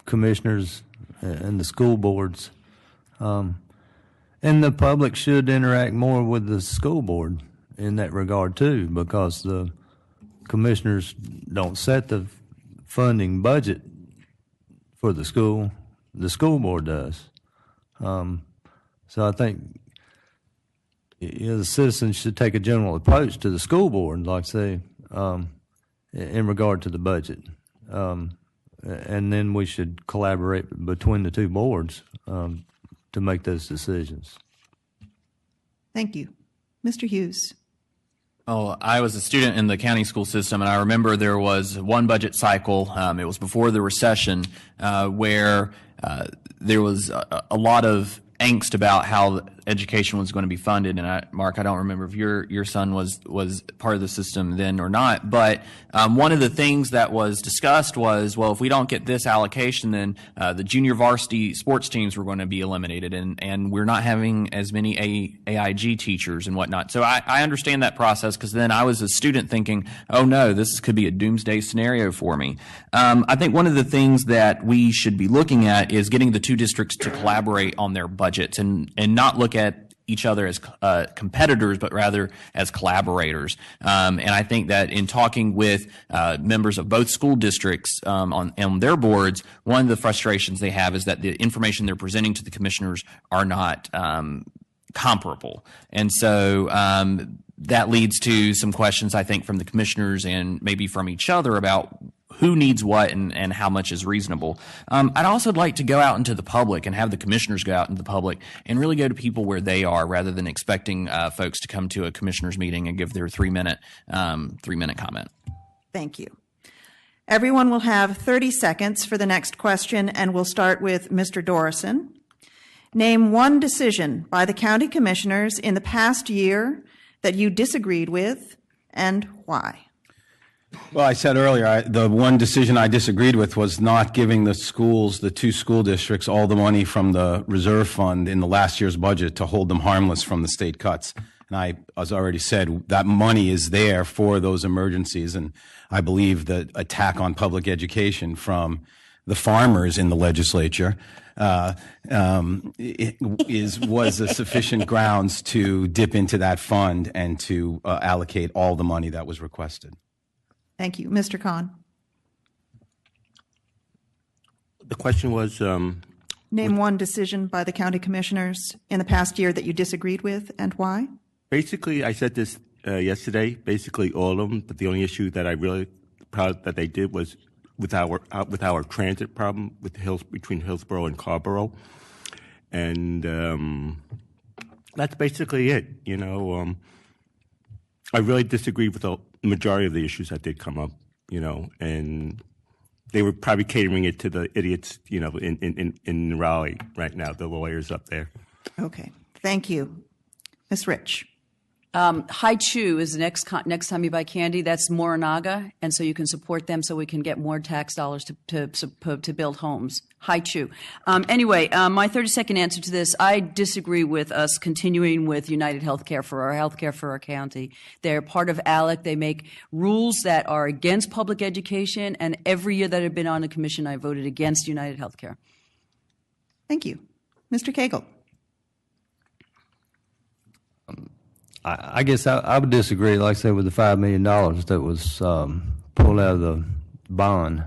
commissioners and the school boards. And the public should interact more with the school board in that regard too, because the commissioners don't set the funding budget for the school board does. So I think the citizens should take a general approach to the school board, like say, in regard to the budget. And then we should collaborate between the two boards to make those decisions. Thank you. Mr. Hughes. Oh, I was a student in the county school system, and I remember there was one budget cycle. It was before the recession, where there was a lot of angst about how education was going to be funded. And Mark, I don't remember if your son was part of the system then or not, but one of the things that was discussed was, well, if we don't get this allocation, then the junior varsity sports teams were going to be eliminated, and we're not having as many AIG teachers and whatnot. So I understand that process, because then I was a student thinking, oh no, this could be a doomsday scenario for me. I think one of the things that we should be looking at is getting the two districts to collaborate on their budgets and not look at each other as competitors, but rather as collaborators. And I think that in talking with members of both school districts on their boards, one of the frustrations they have is that the information they're presenting to the commissioners are not comparable. And so that leads to some questions, I think, from the commissioners and maybe from each other about who needs what and how much is reasonable. I'd also like to go out into the public and have the commissioners go out into the public and really go to people where they are, rather than expecting folks to come to a commissioners meeting and give their 3-minute comment. Thank you. Everyone will have 30 seconds for the next question, and we'll start with Mr. Dorison. Name one decision by the county commissioners in the past year that you disagreed with, and why. Well, I said earlier, the one decision I disagreed with was not giving the two school districts, all the money from the reserve fund in the last year's budget to hold them harmless from the state cuts. And as I already said, that money is there for those emergencies. And I believe the attack on public education from the farmers in the legislature was a sufficient grounds to dip into that fund and to allocate all the money that was requested. Thank you. Mr. Khan. The question was? Name one decision by the county commissioners in the past year that you disagreed with, and why? Basically, I said this yesterday, basically all of them, but the only issue that I really proud that they did was with our transit problem between Hill-Carrboro and Hill-Carrboro. And that's basically it. I really disagree with the majority of the issues that did come up, and they were probably catering it to the idiots, in Raleigh right now, the lawyers up there. Okay, thank you. Ms. Rich. High Chew is the next time you buy candy. That's Morinaga, and so you can support them so we can get more tax dollars to build homes. High Chew. Anyway, my 30-second answer to this, I disagree with us continuing with United Healthcare for our healthcare for our county. They're part of ALEC. They make rules that are against public education, and every year that I've been on the commission, I voted against United Healthcare. Thank you. Mr. Cagle. I guess I would disagree, like I said, with the $5 million that was pulled out of the bond,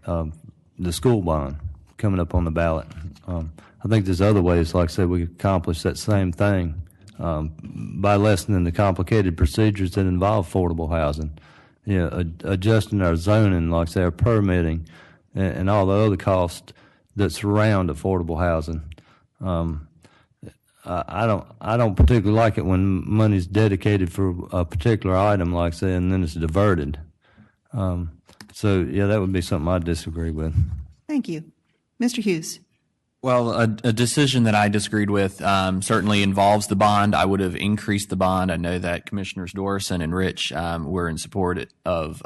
the school bond, coming up on the ballot. I think there's other ways, like I said, we could accomplish that same thing by lessening the complicated procedures that involve affordable housing. Adjusting our zoning, like I say, our permitting, and all the other costs that surround affordable housing. I don't particularly like it when money's dedicated for a particular item, like I say, and then it's diverted. So that would be something I disagree with. Thank you. Mr. Hughes. Well, a decision that I disagreed with certainly involves the bond. I would have increased the bond. I know that Commissioners Dorson and Rich were in support of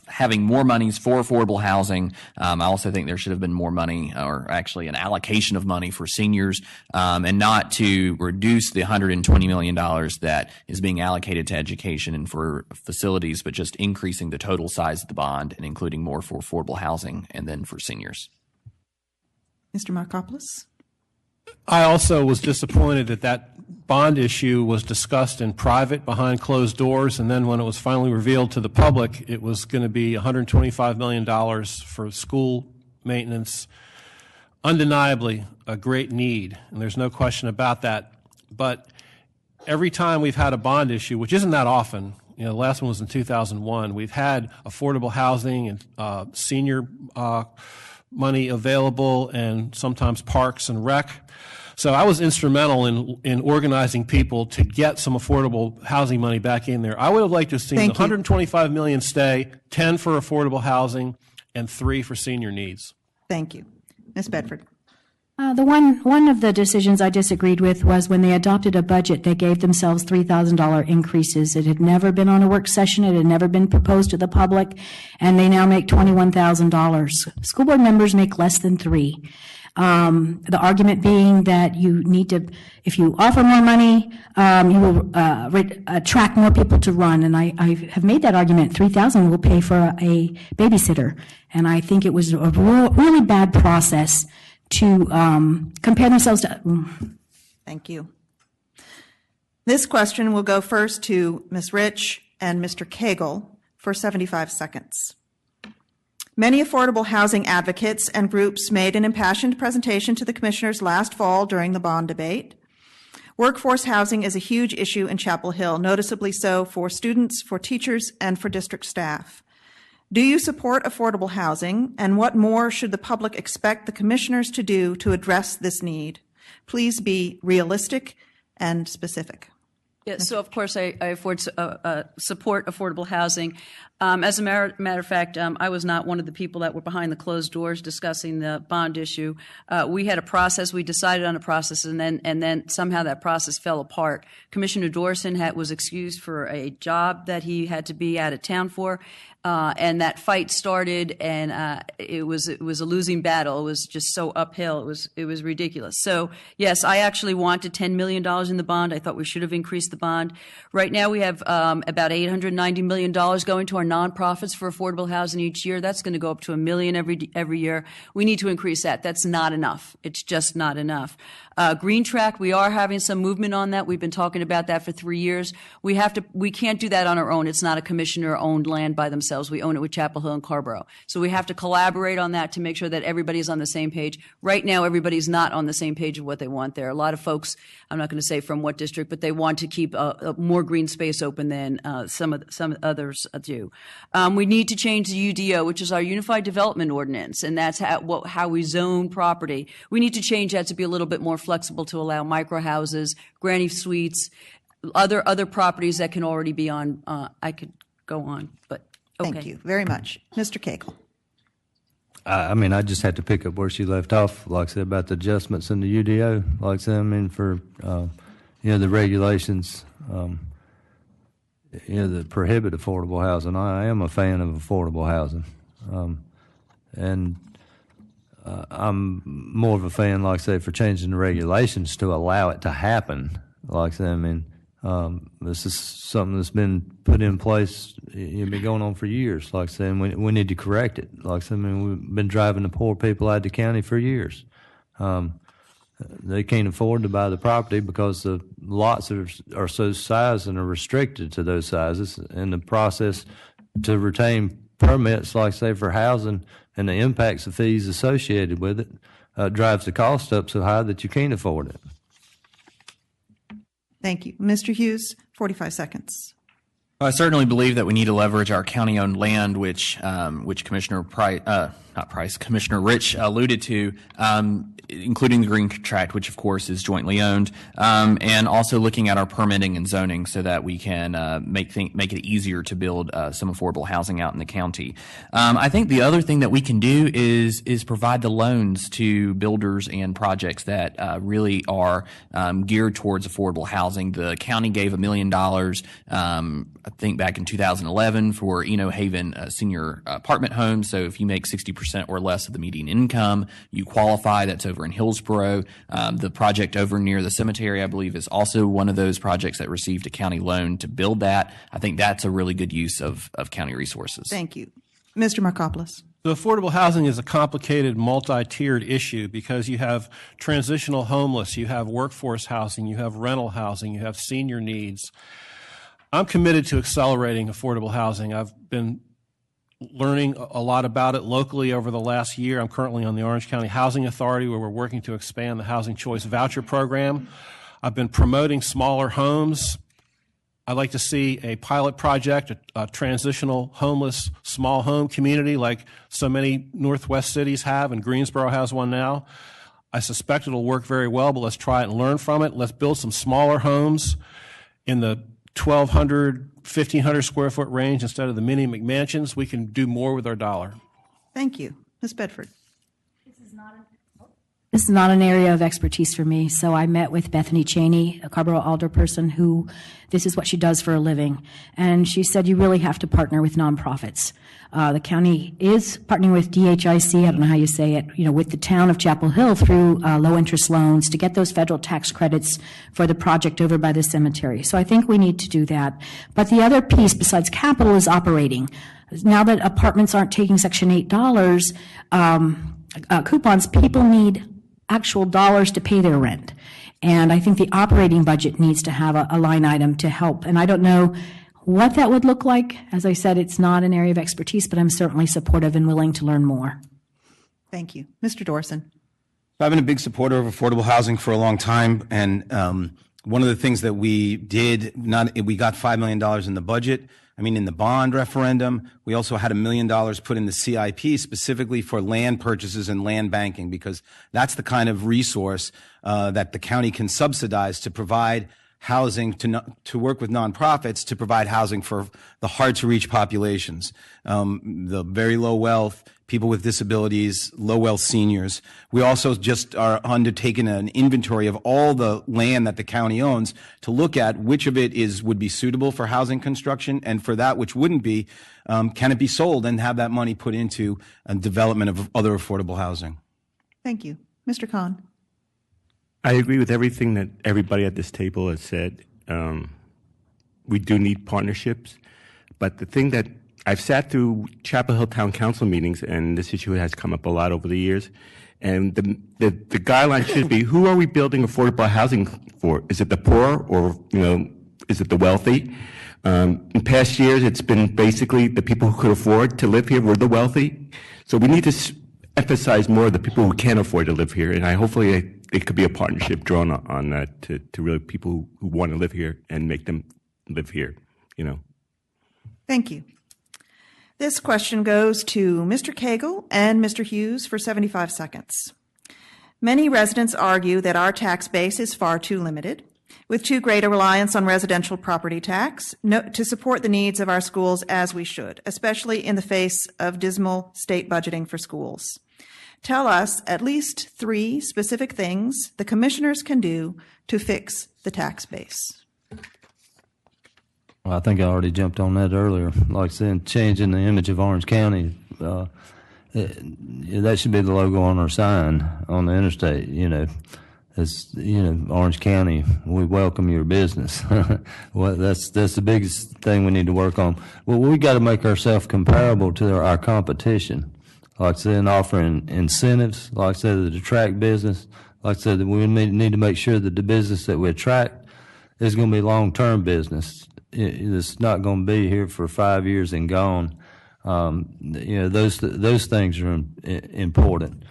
having more monies for affordable housing. I also think there should have been more money, or actually an allocation of money for seniors, and not to reduce the $120 million that is being allocated to education and for facilities, but just increasing the total size of the bond and including more for affordable housing and then for seniors. Mr. Markopoulos. I also was disappointed that bond issue was discussed in private behind closed doors, and then when it was finally revealed to the public, it was going to be $125 million for school maintenance. Undeniably a great need, and there's no question about that. But every time we've had a bond issue, which isn't that often, the last one was in 2001, we've had affordable housing and senior money available, and sometimes parks and rec. So I was instrumental in organizing people to get some affordable housing money back in there. I would have liked to have seen the $125 million stay, 10 for affordable housing, and 3 for senior needs. Thank you. Ms. Bedford. One of the decisions I disagreed with was when they adopted a budget, they gave themselves $3,000 increases. It had never been on a work session. It had never been proposed to the public, and they now make $21,000. School board members make less than $3,000. The argument being that you need to, if you offer more money, you will attract more people to run. And I have made that argument. $3,000 will pay for a babysitter, and I think it was a really bad process to compare themselves to. Thank you. This question will go first to Ms. Rich and Mr. Cagle for 75 seconds. Many affordable housing advocates and groups made an impassioned presentation to the commissioners last fall during the bond debate. Workforce housing is a huge issue in Chapel Hill, noticeably so for students, for teachers, and for district staff. Do you support affordable housing, and what more should the public expect the commissioners to do to address this need? Please be realistic and specific. Yes, so of course I support affordable housing. As a matter of fact, I was not one of the people that were behind the closed doors discussing the bond issue. We had a process. We decided on a process, and then somehow that process fell apart. Commissioner Dorson was excused for a job that he had to be out of town for, and that fight started, and it was a losing battle. It was just so uphill. It was ridiculous. So yes, I actually wanted $10 million in the bond. I thought we should have increased the bond. Right now we have about $890 million going to our nonprofits for affordable housing each year. That's going to go up to $1 million every year. We need to increase that. That's not enough. It's just not enough. Green Track, we are having some movement on that. We've been talking about that for 3 years. We can't do that on our own. It's not a commissioner-owned land by themselves. We own it with Chapel Hill and Hill-Carrboro. So we have to collaborate on that to make sure that everybody's on the same page. Right now, everybody's not on the same page of what they want there. A lot of folks, I'm not going to say from what district, but they want to keep more green space open than some others do. We need to change the UDO, which is our Unified Development Ordinance, and that's how we zone property. We need to change that to be a little bit more flexible to allow micro houses, granny suites, other properties that can already be on. I could go on, but okay. Thank you very much. Mr. Cagle. I mean, I just had to pick up where she left off, like I said, about the adjustments in the UDO. Like I said, I mean, for, the regulations, that prohibit affordable housing. I am a fan of affordable housing. And I'm more of a fan, like I say, for changing the regulations to allow it to happen. Like I say, I mean, this is something that's been put in place. It's been going on for years. Like I say, and we need to correct it. Like I say, I mean, we've been driving the poor people out of the county for years. They can't afford to buy the property because the lots are so sized and are restricted to those sizes. And the process to retain permits, like say for housing, and the impacts of fees associated with it drives the cost up so high that you can't afford it. Thank you. Mr. Hughes, 45 seconds. I certainly believe that we need to leverage our county-owned land, which Commissioner Commissioner Rich alluded to, including the Green Tract, which of course is jointly owned, and also looking at our permitting and zoning so that we can make it easier to build some affordable housing out in the county. I think the other thing that we can do is provide the loans to builders and projects that really are geared towards affordable housing. The county gave $1 million, I think back in 2011, for Eno Haven senior apartment homes. So if you make 60% or less of the median income, you qualify. That's over in Hill-Carrboro. The project over near the cemetery, I believe, is also one of those projects that received a county loan to build that. I think that's a really good use of county resources. Thank you. Mr. Markopoulos. So affordable housing is a complicated, multi-tiered issue because you have transitional homeless, you have workforce housing, you have rental housing, you have senior needs. I'm committed to accelerating affordable housing. I've been learning a lot about it locally over the last year. I'm currently on the Orange County Housing Authority, where we're working to expand the Housing Choice Voucher Program. I've been promoting smaller homes. I'd like to see a pilot project, a transitional homeless small home community like so many Northwest cities have, and Greensboro has one now. I suspect it'll work very well, but let's try it and learn from it. Let's build some smaller homes in the 1,200, 1,500 square foot range instead of the mini McMansions. We can do more with our dollar. Thank you. Ms. Bedford. This is not an area of expertise for me, so I met with Bethany Cheney, a Carrboro alderperson, who this is what she does for a living. And she said you really have to partner with nonprofits. The county is partnering with DHIC, I don't know how you say it, with the town of Chapel Hill through low-interest loans to get those federal tax credits for the project over by the cemetery. So I think we need to do that. But the other piece besides capital is operating. Now that apartments aren't taking Section 8 coupons, people need actual dollars to pay their rent. And I think the operating budget needs to have a line item to help. And I don't know what that would look like. As I said, it's not an area of expertise, but I'm certainly supportive and willing to learn more. Thank you. Mr. Dorson. I've been a big supporter of affordable housing for a long time, and one of the things that we did, we got $5 million in the budget. In the bond referendum, we also had $1 million put in the CIP specifically for land purchases and land banking, because that's the kind of resource that the county can subsidize to provide housing, to work with nonprofits to provide housing for the hard-to-reach populations, the very low wealth, people with disabilities, low wealth seniors. We also just are undertaking an inventory of all the land that the county owns to look at which of it would be suitable for housing construction, and for that which wouldn't be, can it be sold and have that money put into development of other affordable housing. Thank you. Mr. Khan. I agree with everything that everybody at this table has said. We do need partnerships, but the thing that I've sat through Chapel Hill Town Council meetings, and this issue has come up a lot over the years. And the guideline should be, who are we building affordable housing for? Is it the poor, or is it the wealthy? In past years, it's been basically the people who could afford to live here were the wealthy. So we need to emphasize more the people who can't afford to live here. And hopefully it could be a partnership drawn on that to really people who want to live here and make them live here. Thank you. This question goes to Mr. Cagle and Mr. Hughes for 75 seconds. Many residents argue that our tax base is far too limited. with too great a reliance on residential property tax to support the needs of our schools as we should, especially in the face of dismal state budgeting for schools. Tell us at least 3 specific things the commissioners can do to fix the tax base. Well, I think I already jumped on that earlier. Like I said, changing the image of Orange County, that should be the logo on our sign on the interstate. It's Orange County, we welcome your business. Well, that's the biggest thing we need to work on. Well, we got to make ourselves comparable to our competition. Like I said, offering incentives, like I said, to attract business. Like I said, we need to make sure that the business that we attract is going to be long-term business. It's not going to be here for 5 years and gone. Those things are important.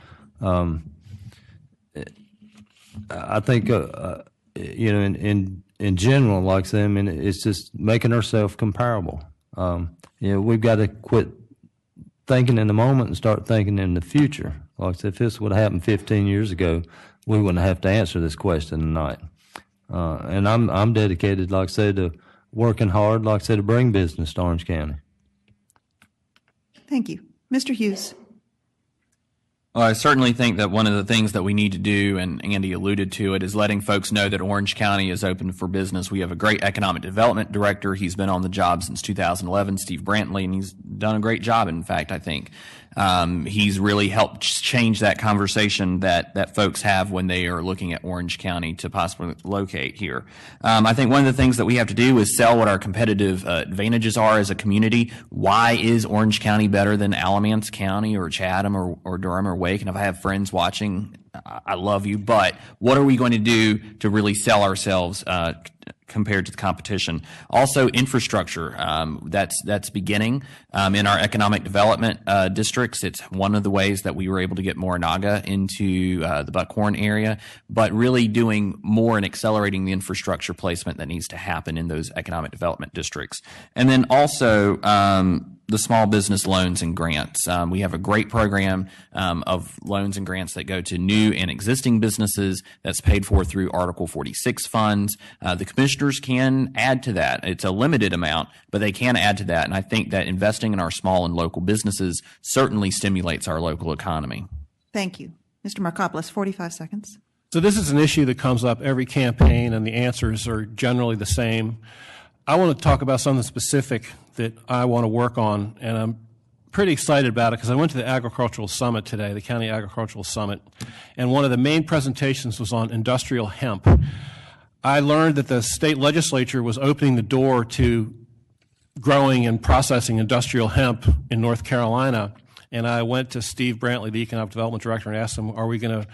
I think, in general, like I said, I mean, it's just making ourselves comparable. We've got to quit thinking in the moment and start thinking in the future. Like I said, if this would have happened 15 years ago, we wouldn't have to answer this question tonight. And I'm dedicated, like I said, to working hard, like I said, to bring business to Orange County. Thank you. Mr. Hughes. Well, I certainly think that one of the things that we need to do, and Andy alluded to it, is letting folks know that Orange County is open for business. We have a great economic development director. He's been on the job since 2011, Steve Brantley, and he's done a great job, in fact, I think. He's really helped change that conversation that folks have when they are looking at Orange County to possibly locate here. I think one of the things that we have to do is sell what our competitive advantages are as a community. Why is Orange County better than Alamance County or Chatham or Durham or Wake? And if I have friends watching, I love you, but what are we going to do to really sell ourselves compared to the competition? Also, infrastructure, that's beginning in our economic development districts. It's one of the ways that we were able to get more NAGA into the Buckhorn area, but really doing more and accelerating the infrastructure placement that needs to happen in those economic development districts. And then also the small business loans and grants. We have a great program of loans and grants that go to new and existing businesses that's paid for through Article 46 funds. The commissioners can add to that. It's a limited amount, but they can add to that. And I think that investing in our small and local businesses certainly stimulates our local economy. Thank you. Mr. Markopoulos, 45 seconds. So this is an issue that comes up every campaign, and the answers are generally the same. I want to talk about something specific that I want to work on, and I'm pretty excited about it because I went to the Agricultural Summit today, the County Agricultural Summit, and one of the main presentations was on industrial hemp. I learned that the state legislature was opening the door to growing and processing industrial hemp in North Carolina, and I went to Steve Brantley, the Economic Development Director, and asked him, are we going to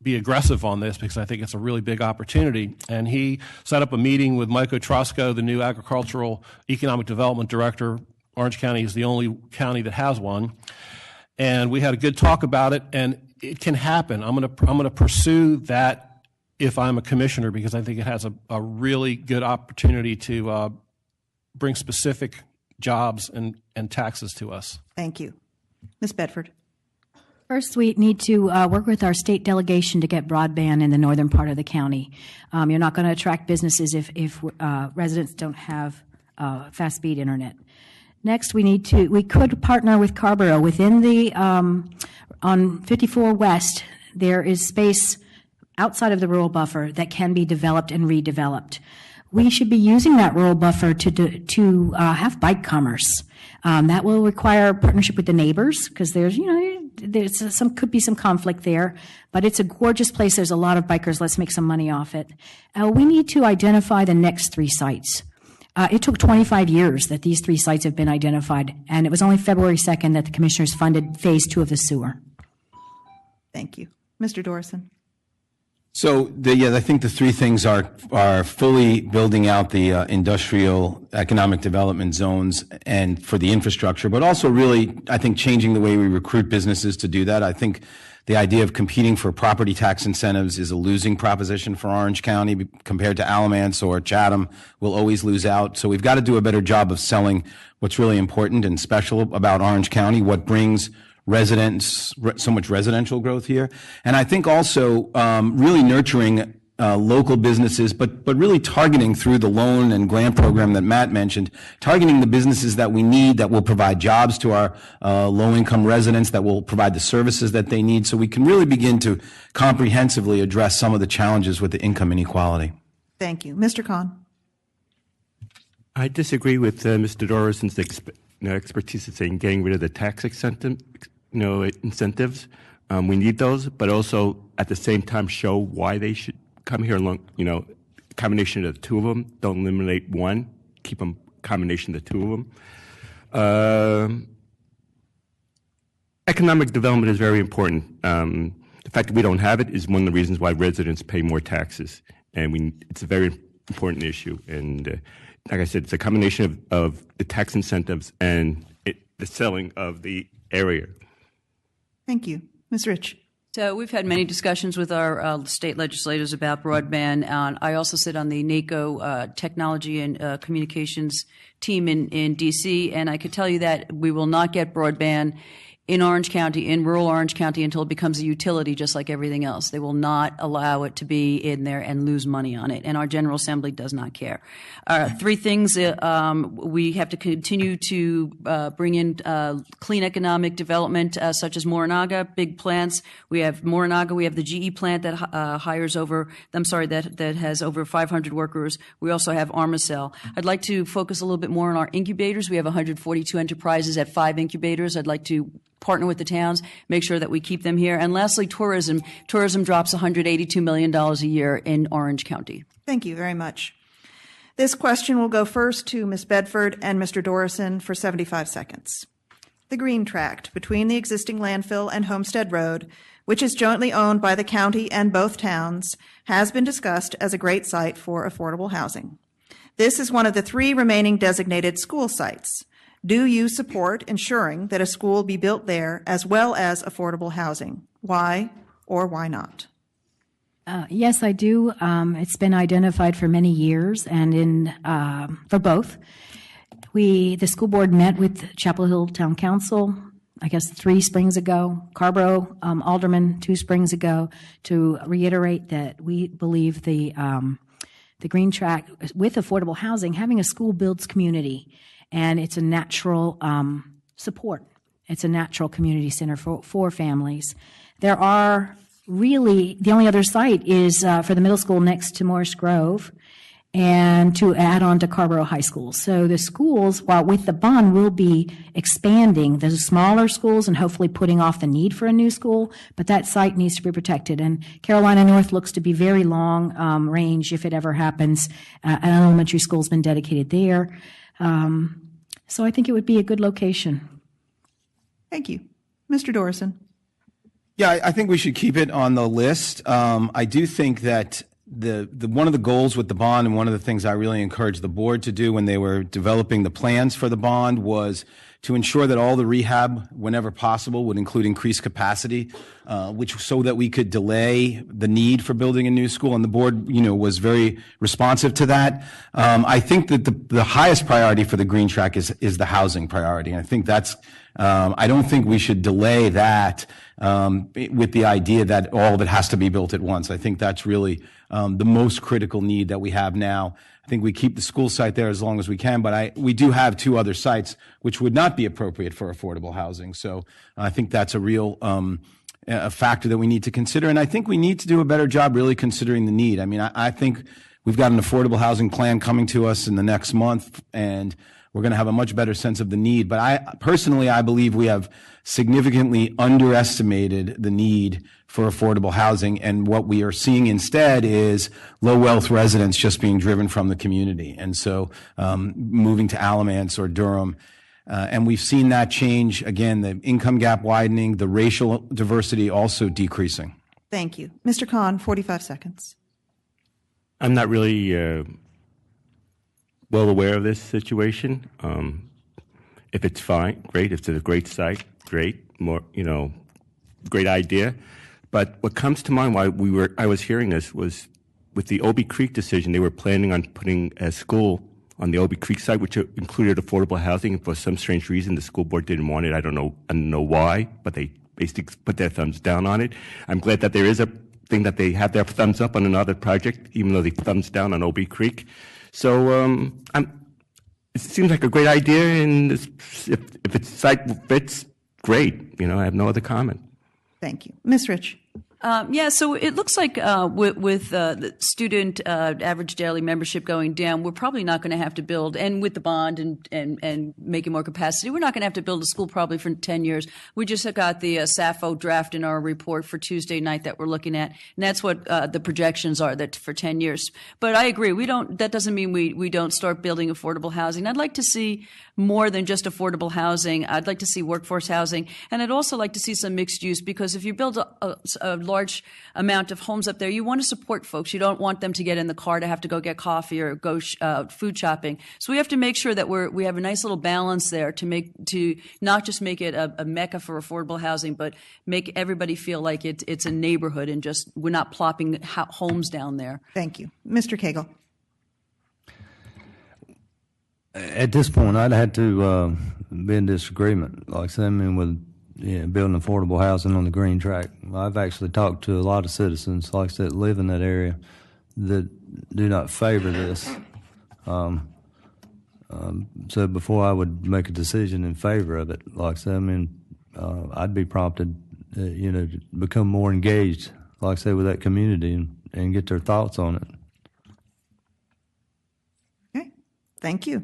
be aggressive on this, because I think it's a really big opportunity. And he set up a meeting with Mike Otrosco, the new Agricultural Economic Development Director. Orange County is the only county that has one. And we had a good talk about it, and it can happen. I'm going to pursue that if I'm a commissioner, because I think it has a really good opportunity to bring specific jobs and taxes to us. Thank you. Ms. Bedford. First, we need to work with our state delegation to get broadband in the northern part of the county. You're not going to attract businesses if residents don't have fast-speed internet. Next, we could partner with Hill-Carrboro. Within the, on 54 West, there is space outside of the rural buffer that can be developed and redeveloped. We should be using that rural buffer to have bike commerce. That will require partnership with the neighbors, because there's could be some conflict there, but it's a gorgeous place. There's a lot of bikers. Let's make some money off it. We need to identify the next 3 sites. It took 25 years that these 3 sites have been identified, and it was only February 2nd that the commissioners funded phase 2 of the sewer. Thank you. Mr. Dorison. So, I think the 3 things are fully building out the industrial economic development zones and for the infrastructure, but also really, I think, changing the way we recruit businesses to do that. I think the idea of competing for property tax incentives is a losing proposition for Orange County compared to Alamance or Chatham. We'll always lose out. So we've got to do a better job of selling what's really important and special about Orange County, what brings so much residential growth here. And I think also really nurturing local businesses, but really targeting through the loan and grant program that Matt mentioned, targeting the businesses that we need that will provide jobs to our low-income residents, that will provide the services that they need, so we can really begin to comprehensively address some of the challenges with the income inequality. Thank you. Mr. Khan. I disagree with Mr. Dorison's expertise in saying getting rid of the tax incentives. We need those, but also at the same time show why they should come here along, combination of the two of them. Don't eliminate one. Keep them combination of the two of them. Economic development is very important. The fact that we don't have it is one of the reasons why residents pay more taxes, and it's a very important issue. And like I said, it's a combination of the tax incentives and the selling of the area. Thank you. Ms. Rich. So we've had many discussions with our state legislators about broadband. I also sit on the NACO Technology and Communications team in D.C., and I could tell you that we will not get broadband in Orange County, in rural Orange County, until it becomes a utility just like everything else. They will not allow it to be in there and lose money on it, and our General Assembly does not care. Three things. We have to continue to bring in clean economic development, such as Morinaga, big plants. We have Morinaga, we have the GE plant that that has over 500 workers. We also have Armacell. I'd like to focus a little bit more on our incubators. We have 142 enterprises at 5 incubators. I'd like to partner with the towns, make sure that we keep them here. And lastly, tourism. Tourism drops $182 million a year in Orange County. Thank you very much. This question will go first to Ms. Bedford and Mr. Dorison for 75 seconds. The green tract between the existing landfill and Homestead Road, which is jointly owned by the county and both towns, has been discussed as a great site for affordable housing. This is one of the 3 remaining designated school sites. Do you support ensuring that a school be built there as well as affordable housing? Why or why not? Yes, I do. It's been identified for many years, and for both. The school board met with Chapel Hill Town Council, I guess 3 springs ago, Hill-Carrboro Alderman 2 springs ago, to reiterate that we believe the green tract with affordable housing, having a school builds community. And it's a natural support. It's a natural community center for families. There are really, the only other site is for the middle school next to Morris Grove and to add on to Hill-Carrboro High School. So the schools, while with the bond, will be expanding the smaller schools and hopefully putting off the need for a new school, but that site needs to be protected. And Carolina North looks to be very long range if it ever happens. An elementary school's been dedicated there. So I think it would be a good location. Thank you. Mr. Dorison. Yeah, I think we should keep it on the list. I do think that the one of the goals with the bond, and one of the things I really encouraged the board to do when they were developing the plans for the bond, was to ensure that all the rehab, whenever possible, would include increased capacity, so that we could delay the need for building a new school. And the board, was very responsive to that. I think that the highest priority for the green track is the housing priority. And I think that's, I don't think we should delay that with the idea that all of it has to be built at once. I think that's really the most critical need that we have now. I think we keep the school site there as long as we can, but we do have 2 other sites which would not be appropriate for affordable housing. So I think that's a real a factor that we need to consider. And I think we need to do a better job really considering the need. I mean, I think we've got an affordable housing plan coming to us in the next month, and we're going to have a much better sense of the need. But I believe we have significantly underestimated the need for affordable housing. And what we are seeing instead is low wealth residents just being driven from the community. And so moving to Alamance or Durham. And we've seen that change. Again, the income gap widening, the racial diversity also decreasing. Thank you. Mr. Khan, 45 seconds. I'm not really well aware of this situation. If it's fine, great. If it's a great site, great. More, great idea. But what comes to mind while I was hearing this was with the Obie Creek decision, they were planning on putting a school on the Obie Creek site, which included affordable housing. And for some strange reason, the school board didn't want it. I don't know why, but they basically put their thumbs down on it. I'm glad that there is a think that they have their thumbs up on another project, even though they thumbs down on OB Creek. So it seems like a great idea, and if its site fits, great. I have no other comment. Thank you. Ms. Rich. So it looks like with the student average daily membership going down, we're probably not going to have to build, and with the bond and making more capacity, we're not going to have to build a school probably for 10 years. We just got the SAFO draft in our report for Tuesday night that we're looking at, and that's what the projections are, that for 10 years. But I agree, that doesn't mean we don't start building affordable housing. I'd like to see more than just affordable housing. I'd like to see workforce housing, and I'd also like to see some mixed use, because if you build a large amount of homes up there, you want to support folks. You don't want them to get in the car to have to go get coffee or go food shopping. So we have to make sure that we have a nice little balance there to not just make it a mecca for affordable housing, but make everybody feel like it's a neighborhood, and just we're not plopping homes down there. Thank you. Mr. Cagle. At this point, I'd had to be in disagreement, like I said, with building affordable housing on the green track. I've actually talked to a lot of citizens, like I said, that live in that area that do not favor this. So before I would make a decision in favor of it, like I said, I'd be prompted, to become more engaged, like I said, with that community and get their thoughts on it. Okay. Thank you.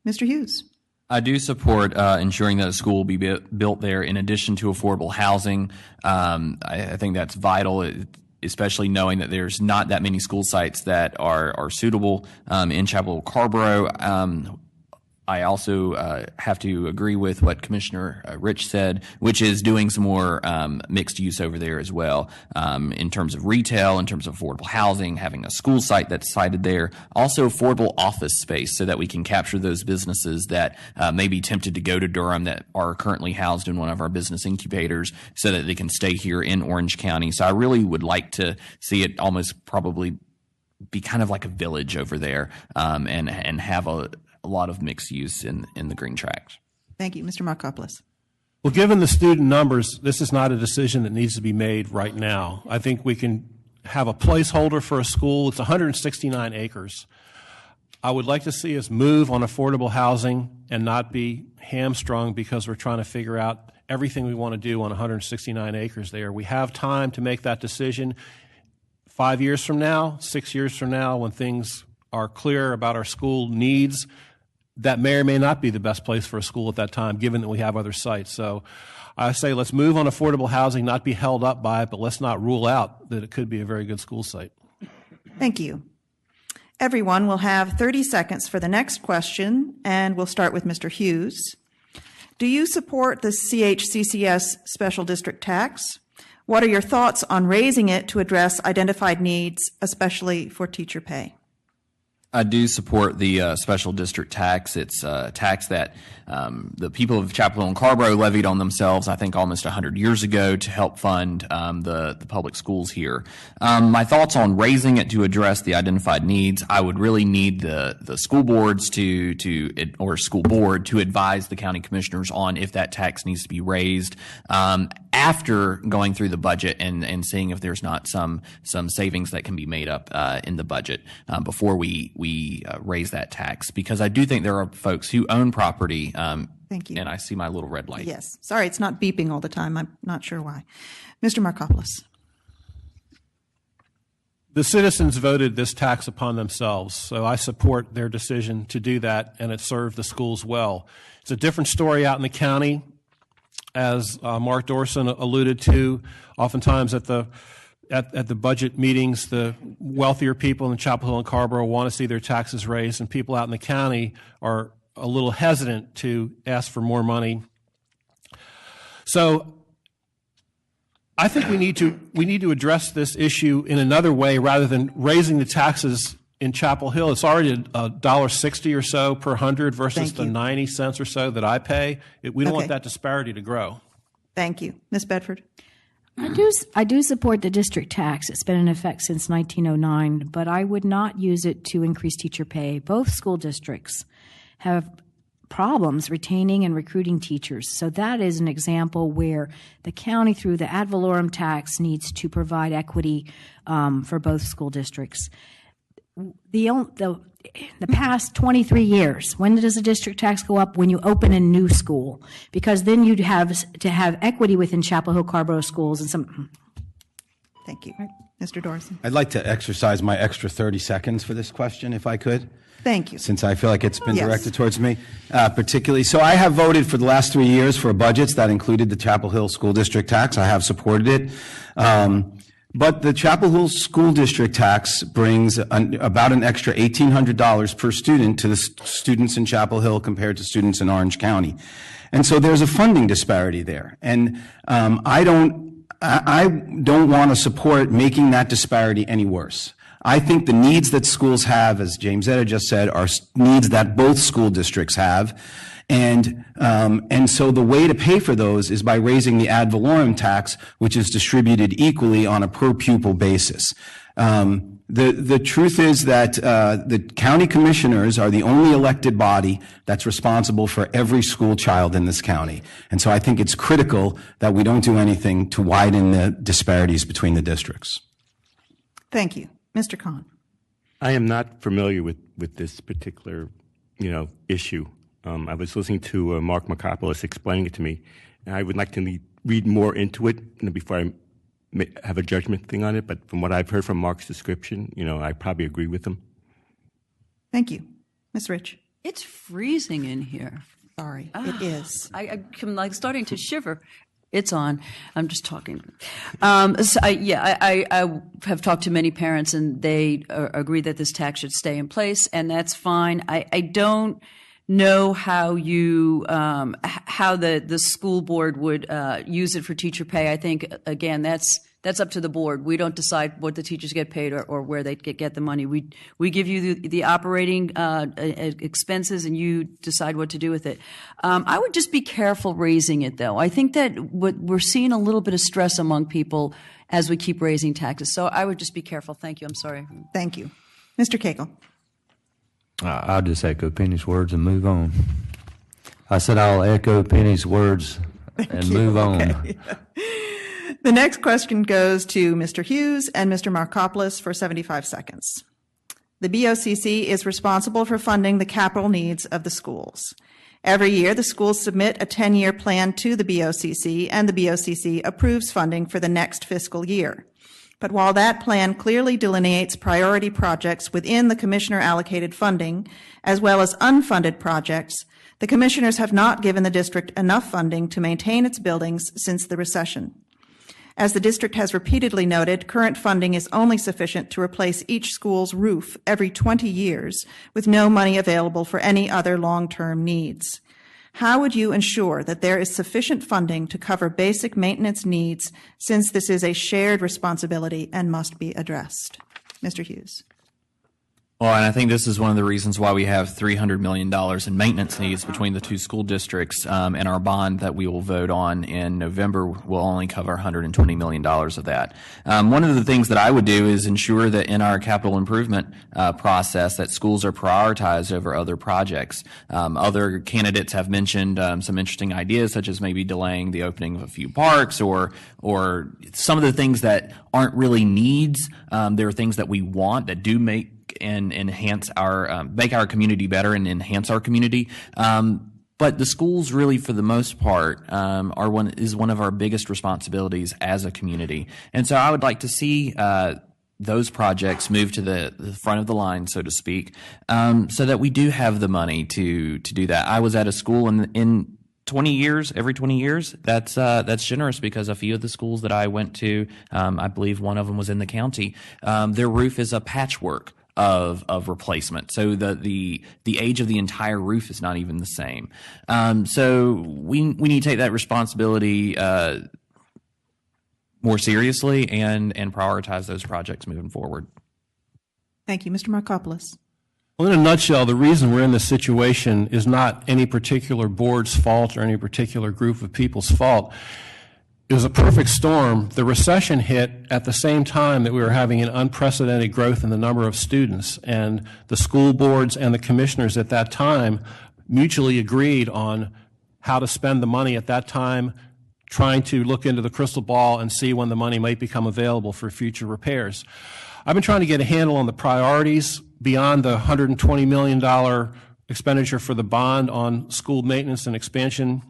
Mr. Hughes. I do support ensuring that a school will be built there in addition to affordable housing. I think that's vital, especially knowing that there's not that many school sites that are suitable in Chapel Hill-Carrboro. I also have to agree with what Commissioner Rich said, which is doing some more mixed use over there as well, in terms of retail, in terms of affordable housing, having a school site that's sited there, also affordable office space so that we can capture those businesses that may be tempted to go to Durham that are currently housed in one of our business incubators so that they can stay here in Orange County. So I really would like to see it almost probably be kind of like a village over there, and have a lot of mixed use in the green tracts. Thank you. Mr. Markopoulos. Well, given the student numbers, this is not a decision that needs to be made right now. I think we can have a placeholder for a school. It's 169 acres. I would like to see us move on affordable housing and not be hamstrung because we're trying to figure out everything we want to do on 169 acres there. We have time to make that decision 5 years from now, 6 years from now, when things are clear about our school needs. That may or may not be the best place for a school at that time, given that we have other sites. So I say let's move on affordable housing, not be held up by it, but let's not rule out that it could be a very good school site. Thank you. Everyone will have 30 seconds for the next question, and we'll start with Mr. Hughes. Do you support the CHCCS special district tax? What are your thoughts on raising it to address identified needs, especially for teacher pay? I do support the special district tax. It's a tax that the people of Chapel Hill and Carrboro levied on themselves, I think, almost 100 years ago to help fund the public schools here. My thoughts on raising it to address the identified needs, I would really need the school boards or school board to advise the county commissioners on if that tax needs to be raised after going through the budget and seeing if there's not some savings that can be made up in the budget before we raise that tax, because I do think there are folks who own property. Thank you. And I see my little red light. Yes. Sorry, it's not beeping all the time. I'm not sure why. Mr. Markopoulos. The citizens voted this tax upon themselves, so I support their decision to do that, and it served the schools well. It's a different story out in the county, as Mark Dorson alluded to. Oftentimes at the budget meetings, the wealthier people in Chapel Hill and Carrboro want to see their taxes raised, and people out in the county are a little hesitant to ask for more money. So I think we need to address this issue in another way rather than raising the taxes in Chapel Hill. It's already $1.60 or so per hundred versus the 90 cents or so that I pay. We don't want that disparity to grow. Thank you. Ms. Bedford. I do support the district tax. It's been in effect since 1909, but I would not use it to increase teacher pay. Both school districts have problems retaining and recruiting teachers. So that is an example where the county, through the ad valorem tax, needs to provide equity for both school districts. The past 23 years, when does a district tax go up? When you open a new school, because then you'd have to have equity within Chapel Hill-Carrboro schools and some. Thank you. Mr. Dorson. I'd like to exercise my extra 30 seconds for this question, if I could. Thank you. Since I feel like it's been Yes. directed towards me, particularly. So I have voted for the last 3 years for budgets that included the Chapel Hill School District tax. I have supported it. But the Chapel Hill School District tax brings about an extra $1,800 per student to the students in Chapel Hill compared to students in Orange County. And so there's a funding disparity there. And I don't want to support making that disparity any worse. I think the needs that schools have, as James Etta just said, are needs that both school districts have. And so the way to pay for those is by raising the ad valorem tax, which is distributed equally on a per pupil basis. The truth is that the county commissioners are the only elected body that's responsible for every school child in this county. And so I think it's critical that we don't do anything to widen the disparities between the districts. Thank you. Mr. Khan. I am not familiar with this particular, issue. I was listening to Mark Makopoulos explaining it to me, and I would like to read more into it before I have a judgment thing on it. But from what I've heard from Mark's description, I probably agree with him. Thank you. Ms. Rich. It's freezing in here. Sorry, it is. I'm starting to shiver. It's on. I'm just talking. I have talked to many parents, and they agree that this tax should stay in place, and that's fine. I don't know how how the school board would use it for teacher pay. I think, again, that's up to the board. We don't decide what the teachers get paid or where they get the money. We give you the operating expenses, and you decide what to do with it. I would just be careful raising it, though. I think that we're seeing a little bit of stress among people as we keep raising taxes. So I would just be careful. Thank you. I'm sorry. Thank you. Mr. Cagle. I'll just echo Penny's words and move on. I said I'll echo Penny's words and move on. Okay. The next question goes to Mr. Hughes and Mr. Markopoulos for 75 seconds. The BOCC is responsible for funding the capital needs of the schools. Every year, the schools submit a 10-year plan to the BOCC, and the BOCC approves funding for the next fiscal year. But while that plan clearly delineates priority projects within the commissioner-allocated funding, as well as unfunded projects, the commissioners have not given the district enough funding to maintain its buildings since the recession. As the district has repeatedly noted, current funding is only sufficient to replace each school's roof every 20 years, with no money available for any other long-term needs. How would you ensure that there is sufficient funding to cover basic maintenance needs, since this is a shared responsibility and must be addressed? Mr. Hughes. Well, and I think this is one of the reasons why we have $300 million in maintenance needs between the two school districts, and our bond that we will vote on in November will only cover $120 million of that. One of the things that I would do is ensure that in our capital improvement process that schools are prioritized over other projects. Other candidates have mentioned some interesting ideas, such as maybe delaying the opening of a few parks or some of the things that aren't really needs. There are things that we want that do make and enhance make our community better and enhance our community. But the schools really, for the most part, is one of our biggest responsibilities as a community. And so I would like to see those projects move to the front of the line, so to speak, so that we do have the money to do that. I was at a school in 20 years, every 20 years, that's generous, because a few of the schools that I went to, I believe one of them was in the county, their roof is a patchwork of replacement. So the age of the entire roof is not even the same. So we need to take that responsibility more seriously and prioritize those projects moving forward. Thank you. Mr. Markopoulos. Well, in a nutshell, the reason we're in this situation is not any particular board's fault or any particular group of people's fault. It was a perfect storm. The recession hit at the same time that we were having an unprecedented growth in the number of students, and the school boards and the commissioners at that time mutually agreed on how to spend the money at that time, trying to look into the crystal ball and see when the money might become available for future repairs. I've been trying to get a handle on the priorities beyond the $120 million expenditure for the bond on school maintenance and expansion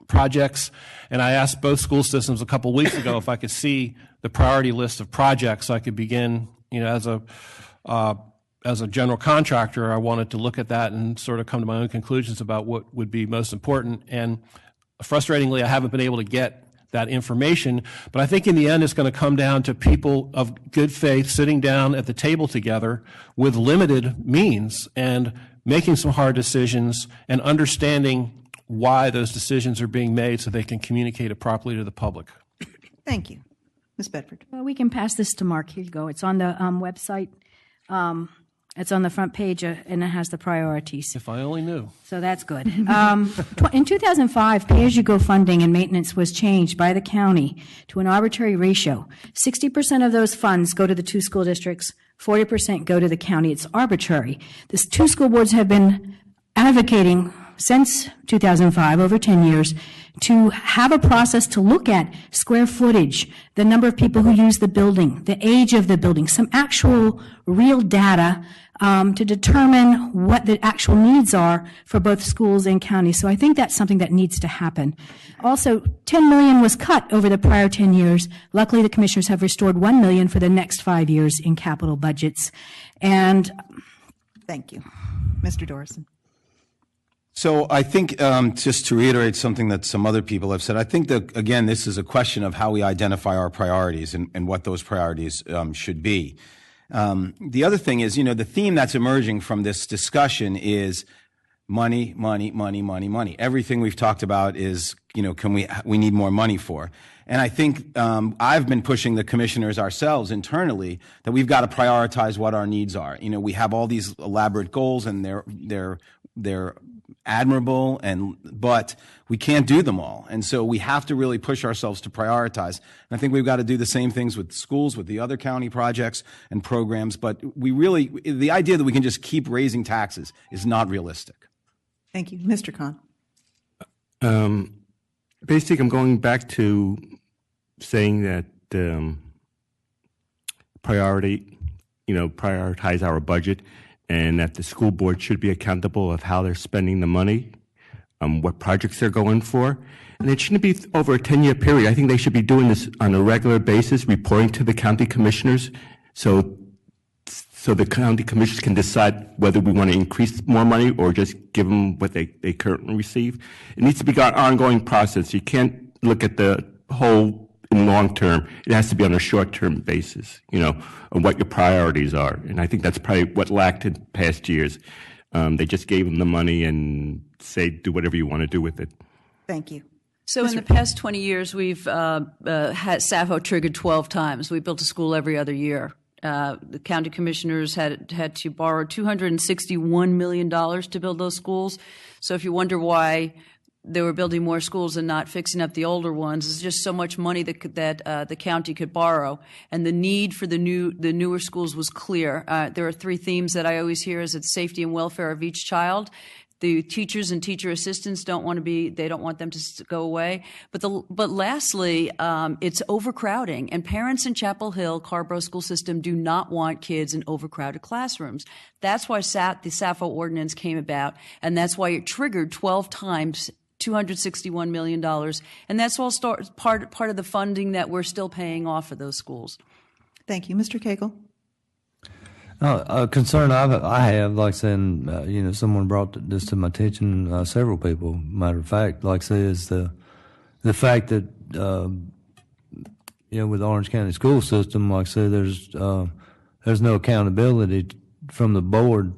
projects. And I asked both school systems a couple weeks ago if I could see the priority list of projects so I could begin, as a general contractor, I wanted to look at that and sort of come to my own conclusions about what would be most important. And frustratingly, I haven't been able to get that information. But I think in the end, it's going to come down to people of good faith sitting down at the table together with limited means and making some hard decisions and understanding why those decisions are being made so they can communicate it properly to the public. Thank you. Ms. Bedford. Well, we can pass this to Mark. Here you go. It's on the website. It's on the front page, and it has the priorities. If I only knew. So that's good. In 2005, pay-as-you-go funding and maintenance was changed by the county to an arbitrary ratio. 60% of those funds go to the 2 school districts, 40% go to the county. It's arbitrary. The 2 school boards have been advocating since 2005, over 10 years, to have a process to look at square footage, the number of people who use the building, the age of the building, some actual real data to determine what the actual needs are for both schools and counties. So I think that's something that needs to happen. Also, $10 million was cut over the prior 10 years. Luckily, the commissioners have restored $1 million for the next 5 years in capital budgets. And thank you. Mr. Dorison. So I think, just to reiterate something that some other people have said, I think that, again, this is a question of how we identify our priorities and what those priorities should be. The other thing is, the theme that's emerging from this discussion is money, money, money, money, money. Everything we've talked about is, we need more money for. And I think I've been pushing the commissioners ourselves internally that we've got to prioritize what our needs are. We have all these elaborate goals, and they're admirable, but we can't do them all. And so we have to really push ourselves to prioritize. And I think we've got to do the same things with schools, with the other county projects and programs. But the idea that we can just keep raising taxes is not realistic. Thank you. Mr. Khan. Basically, I'm going back to saying that prioritize our budget, and that the school board should be accountable of how they're spending the money, what projects they're going for. And it shouldn't be over a 10-year period. I think they should be doing this on a regular basis, reporting to the county commissioners, so the county commissioners can decide whether we want to increase more money or just give them what they currently receive. It needs to be an ongoing process. You can't look at the whole in long term. It has to be on a short term basis, on what your priorities are. And I think that's probably what lacked in past years. They just gave them the money and say, do whatever you want to do with it. Thank you. So in the past 20 years, we've had SAFO triggered 12 times. We built a school every other year. The county commissioners had to borrow $261 million to build those schools. So if you wonder why they were building more schools and not fixing up the older ones, there's just so much money that the county could borrow, and the need for the newer schools was clear. There are 3 themes that I always hear: is it's safety and welfare of each child. The teachers and teacher assistants don't want them to go away. But lastly, it's overcrowding, and parents in Chapel Hill, Carrboro school system do not want kids in overcrowded classrooms. That's why the SAFO ordinance came about, and that's why it triggered 12 times $261 million. And that's all part of the funding that we're still paying off for those schools. Thank you. Mr. Cagle. A concern I have, like saying, someone brought this to my attention, several people, matter of fact, like say, is the fact that, with the Orange County school system, like say, there's no accountability from the board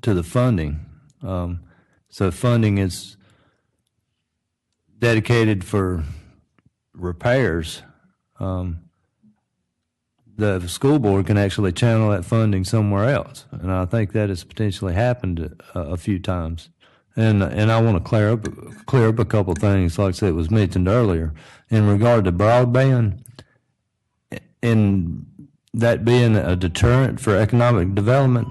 to the funding. So funding is dedicated for repairs. The school board can actually channel that funding somewhere else, and I think that has potentially happened a few times. And I want to clear up a couple of things, like I said, it was mentioned earlier in regard to broadband, and that being a deterrent for economic development.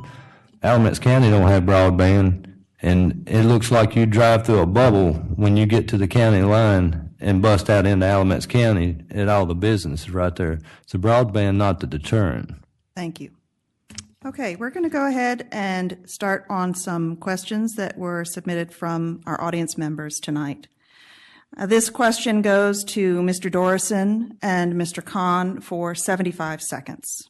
Alamance County don't have broadband, And it looks like you drive through a bubble when you get to the county line and bust out into Alamance County at all the businesses right there. It's a broadband, not the deterrent. Thank you. Okay, we're going to go ahead and start on some questions that were submitted from our audience members tonight. This question goes to Mr. Dorison and Mr. Kahn for 75 seconds.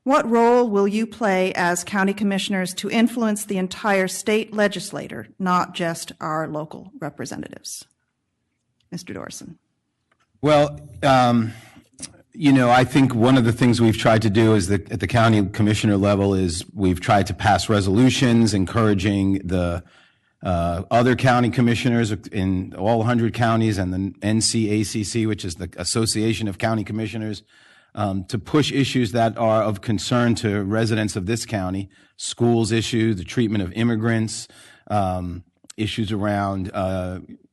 What role will you play as county commissioners to influence the entire state legislature, not just our local representatives? Mr. Dorison. Well, I think one of the things we've tried to do is that at the county commissioner level is we've tried to pass resolutions encouraging the other county commissioners in all 100 counties and the NCACC, which is the Association of County Commissioners, to push issues that are of concern to residents of this county, schools issues, the treatment of immigrants, issues around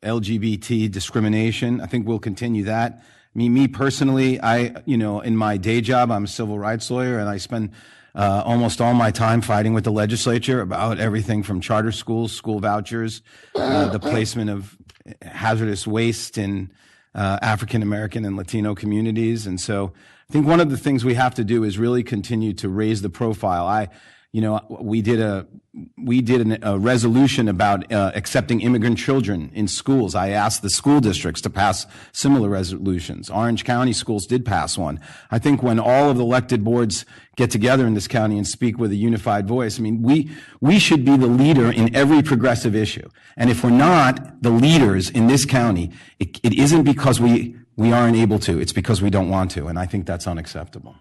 LGBT discrimination. I think we'll continue that. Me personally, in my day job, I'm a civil rights lawyer, and I spend almost all my time fighting with the legislature about everything from charter schools, school vouchers, the placement of hazardous waste in African American and Latino communities. And so I think one of the things we have to do is really continue to raise the profile. We did a resolution about accepting immigrant children in schools. I asked the school districts to pass similar resolutions. Orange County schools did pass one. I think when all of the elected boards get together in this county and speak with a unified voice, we should be the leader in every progressive issue. And if we're not the leaders in this county, it isn't because we aren't able to. It's because we don't want to. And I think that's unacceptable.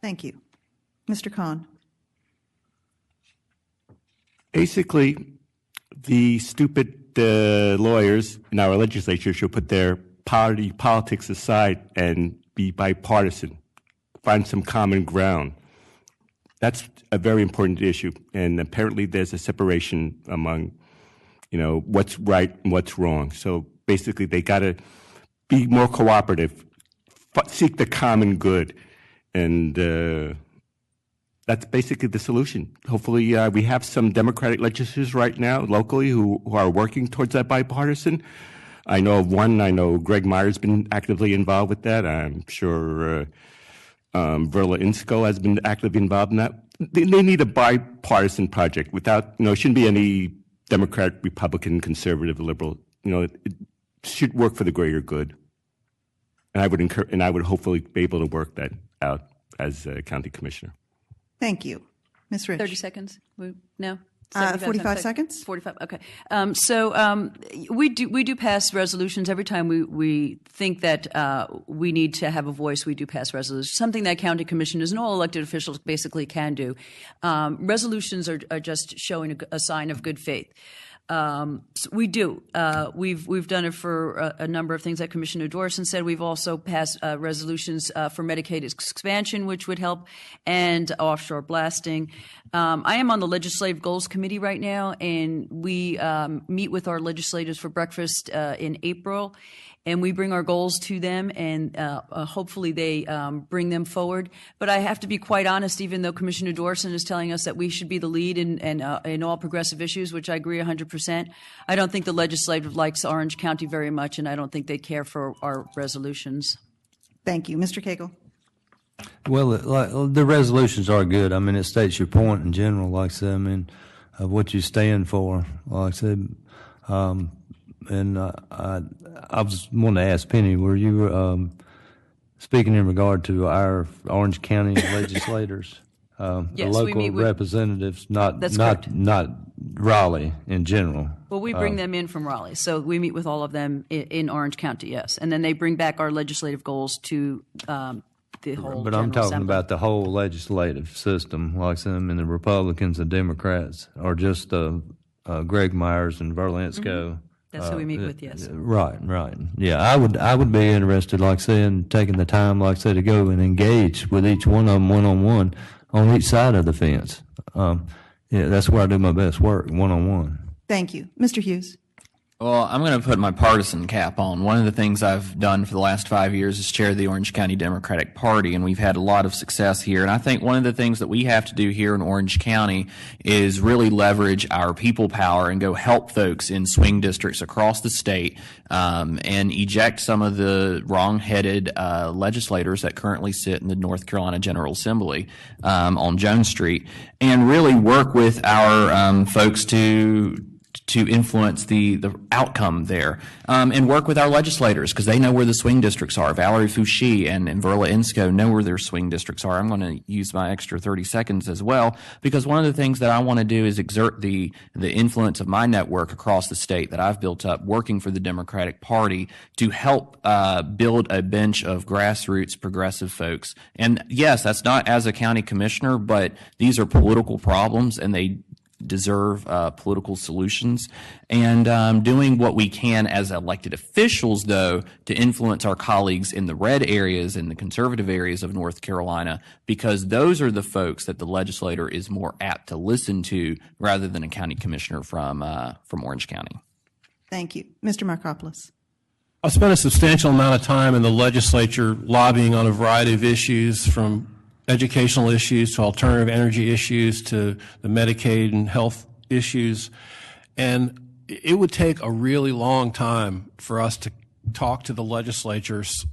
Thank you. Mr. Kahn. Basically, the stupid lawyers in our legislature should put their party politics aside and be bipartisan, find some common ground. That's a very important issue, and apparently there's a separation among, what's right and what's wrong. So basically, they got to be more cooperative, seek the common good, and that's basically the solution. Hopefully, we have some Democratic legislators right now locally who are working towards that bipartisan. I know of one. I know Greg Meyer's been actively involved with that. I'm sure Verla Insco has been actively involved in that. They need a bipartisan project without, it shouldn't be any Democrat, Republican, conservative, liberal. It should work for the greater good. And I would hopefully be able to work that out as a county commissioner. Thank you. Ms. Rich. 30 seconds? No? 45 seconds? 45, okay. So we do pass resolutions every time we think that we need to have a voice. We do pass resolutions, something that county commissioners and all elected officials basically can do. Resolutions are just showing a sign of good faith. So we do. We've done it for a number of things that Commissioner Dorison said. We've also passed resolutions for Medicaid expansion, which would help, and offshore blasting. I am on the Legislative Goals Committee right now, and we meet with our legislators for breakfast in April. And we bring our goals to them, and hopefully they bring them forward. But I have to be quite honest, even though Commissioner Dorison is telling us that we should be the lead in all progressive issues, which I agree 100%, I don't think the legislative likes Orange County very much, and I don't think they care for our resolutions. Thank you. Mr. Cagle. Well, the resolutions are good. It states your point in general, like I said, of what you stand for, like I said. And I was wanting to ask Penny, were you speaking in regard to our Orange County legislators, Yes, the local representatives, not Raleigh in general? Well, we bring them in from Raleigh, so we meet with all of them in Orange County, yes, and then they bring back our legislative goals to the whole. But I'm talking Assembly. about the whole legislative system, like some, and the Republicans and Democrats, or just Greg Myers and Verla Insco. Mm-hmm. That's who we meet with, yes. Right. Yeah, I would be interested, like I said, in taking the time, like I said, to go and engage with each one of them one-on-one on each side of the fence. That's where I do my best work, one-on-one. Thank you. Mr. Hughes. Well, I'm going to put my partisan cap on. One of the things I've done for the last 5 years is chair the Orange County Democratic Party, and we've had a lot of success here. And I think one of the things that we have to do here in Orange County is really leverage our people power and go help folks in swing districts across the state and eject some of the wrong-headed legislators that currently sit in the North Carolina General Assembly on Jones Street, and really work with our folks to influence the outcome there, and work with our legislators because they know where the swing districts are. Valerie Fouché and Verla Insco know where their swing districts are. I'm going to use my extra 30 seconds as well because one of the things that I want to do is exert the influence of my network across the state that I've built up working for the Democratic Party to help build a bench of grassroots progressive folks. And yes, that's not as a county commissioner, but these are political problems and they deserve political solutions, and doing what we can as elected officials, though, to influence our colleagues in the red areas and the conservative areas of North Carolina, because those are the folks that the legislator is more apt to listen to rather than a county commissioner from Orange County. Thank you. Mr. Markopoulos. I've spent a substantial amount of time in the legislature lobbying on a variety of issues, from educational issues to alternative energy issues to the Medicaid and health issues. And it would take a really long time for us to talk to the legislatures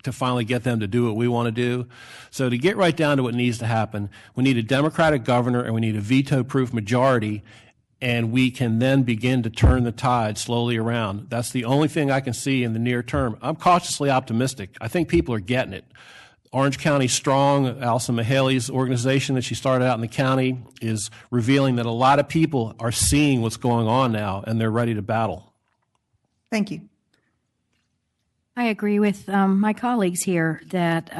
to finally get them to do what we want to do. So to get right down to what needs to happen, we need a Democratic governor and we need a veto-proof majority, and we can then begin to turn the tide slowly around. That's the only thing I can see in the near term. I'm cautiously optimistic. I think people are getting it. Orange County Strong, Alison Mahaley's organization that she started out in the county, is revealing that a lot of people are seeing what's going on now and they're ready to battle. Thank you. I agree with my colleagues here that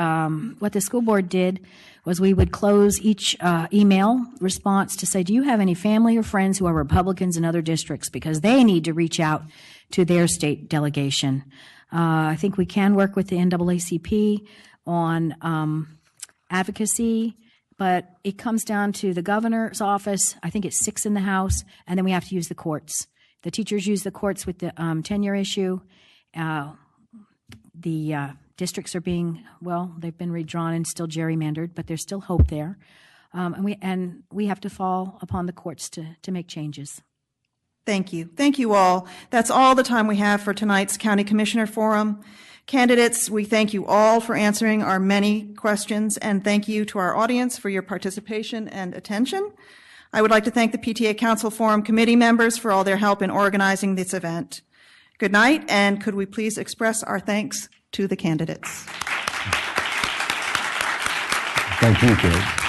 what the school board did was we would close each email response to say, do you have any family or friends who are Republicans in other districts? Because they need to reach out to their state delegation. I think we can work with the NAACP on advocacy, but it comes down to the governor's office. I think it's 6 in the House, and then we have to use the courts. The teachers use the courts with the tenure issue. The districts are being, well, they've been redrawn and still gerrymandered, but there's still hope there. And we have to fall upon the courts to make changes. Thank you. Thank you all. That's all the time we have for tonight's County Commissioner Forum. Candidates, we thank you all for answering our many questions, and thank you to our audience for your participation and attention. I would like to thank the PTA Council Forum committee members for all their help in organizing this event. Good night, and could we please express our thanks to the candidates. Thank you, Kate.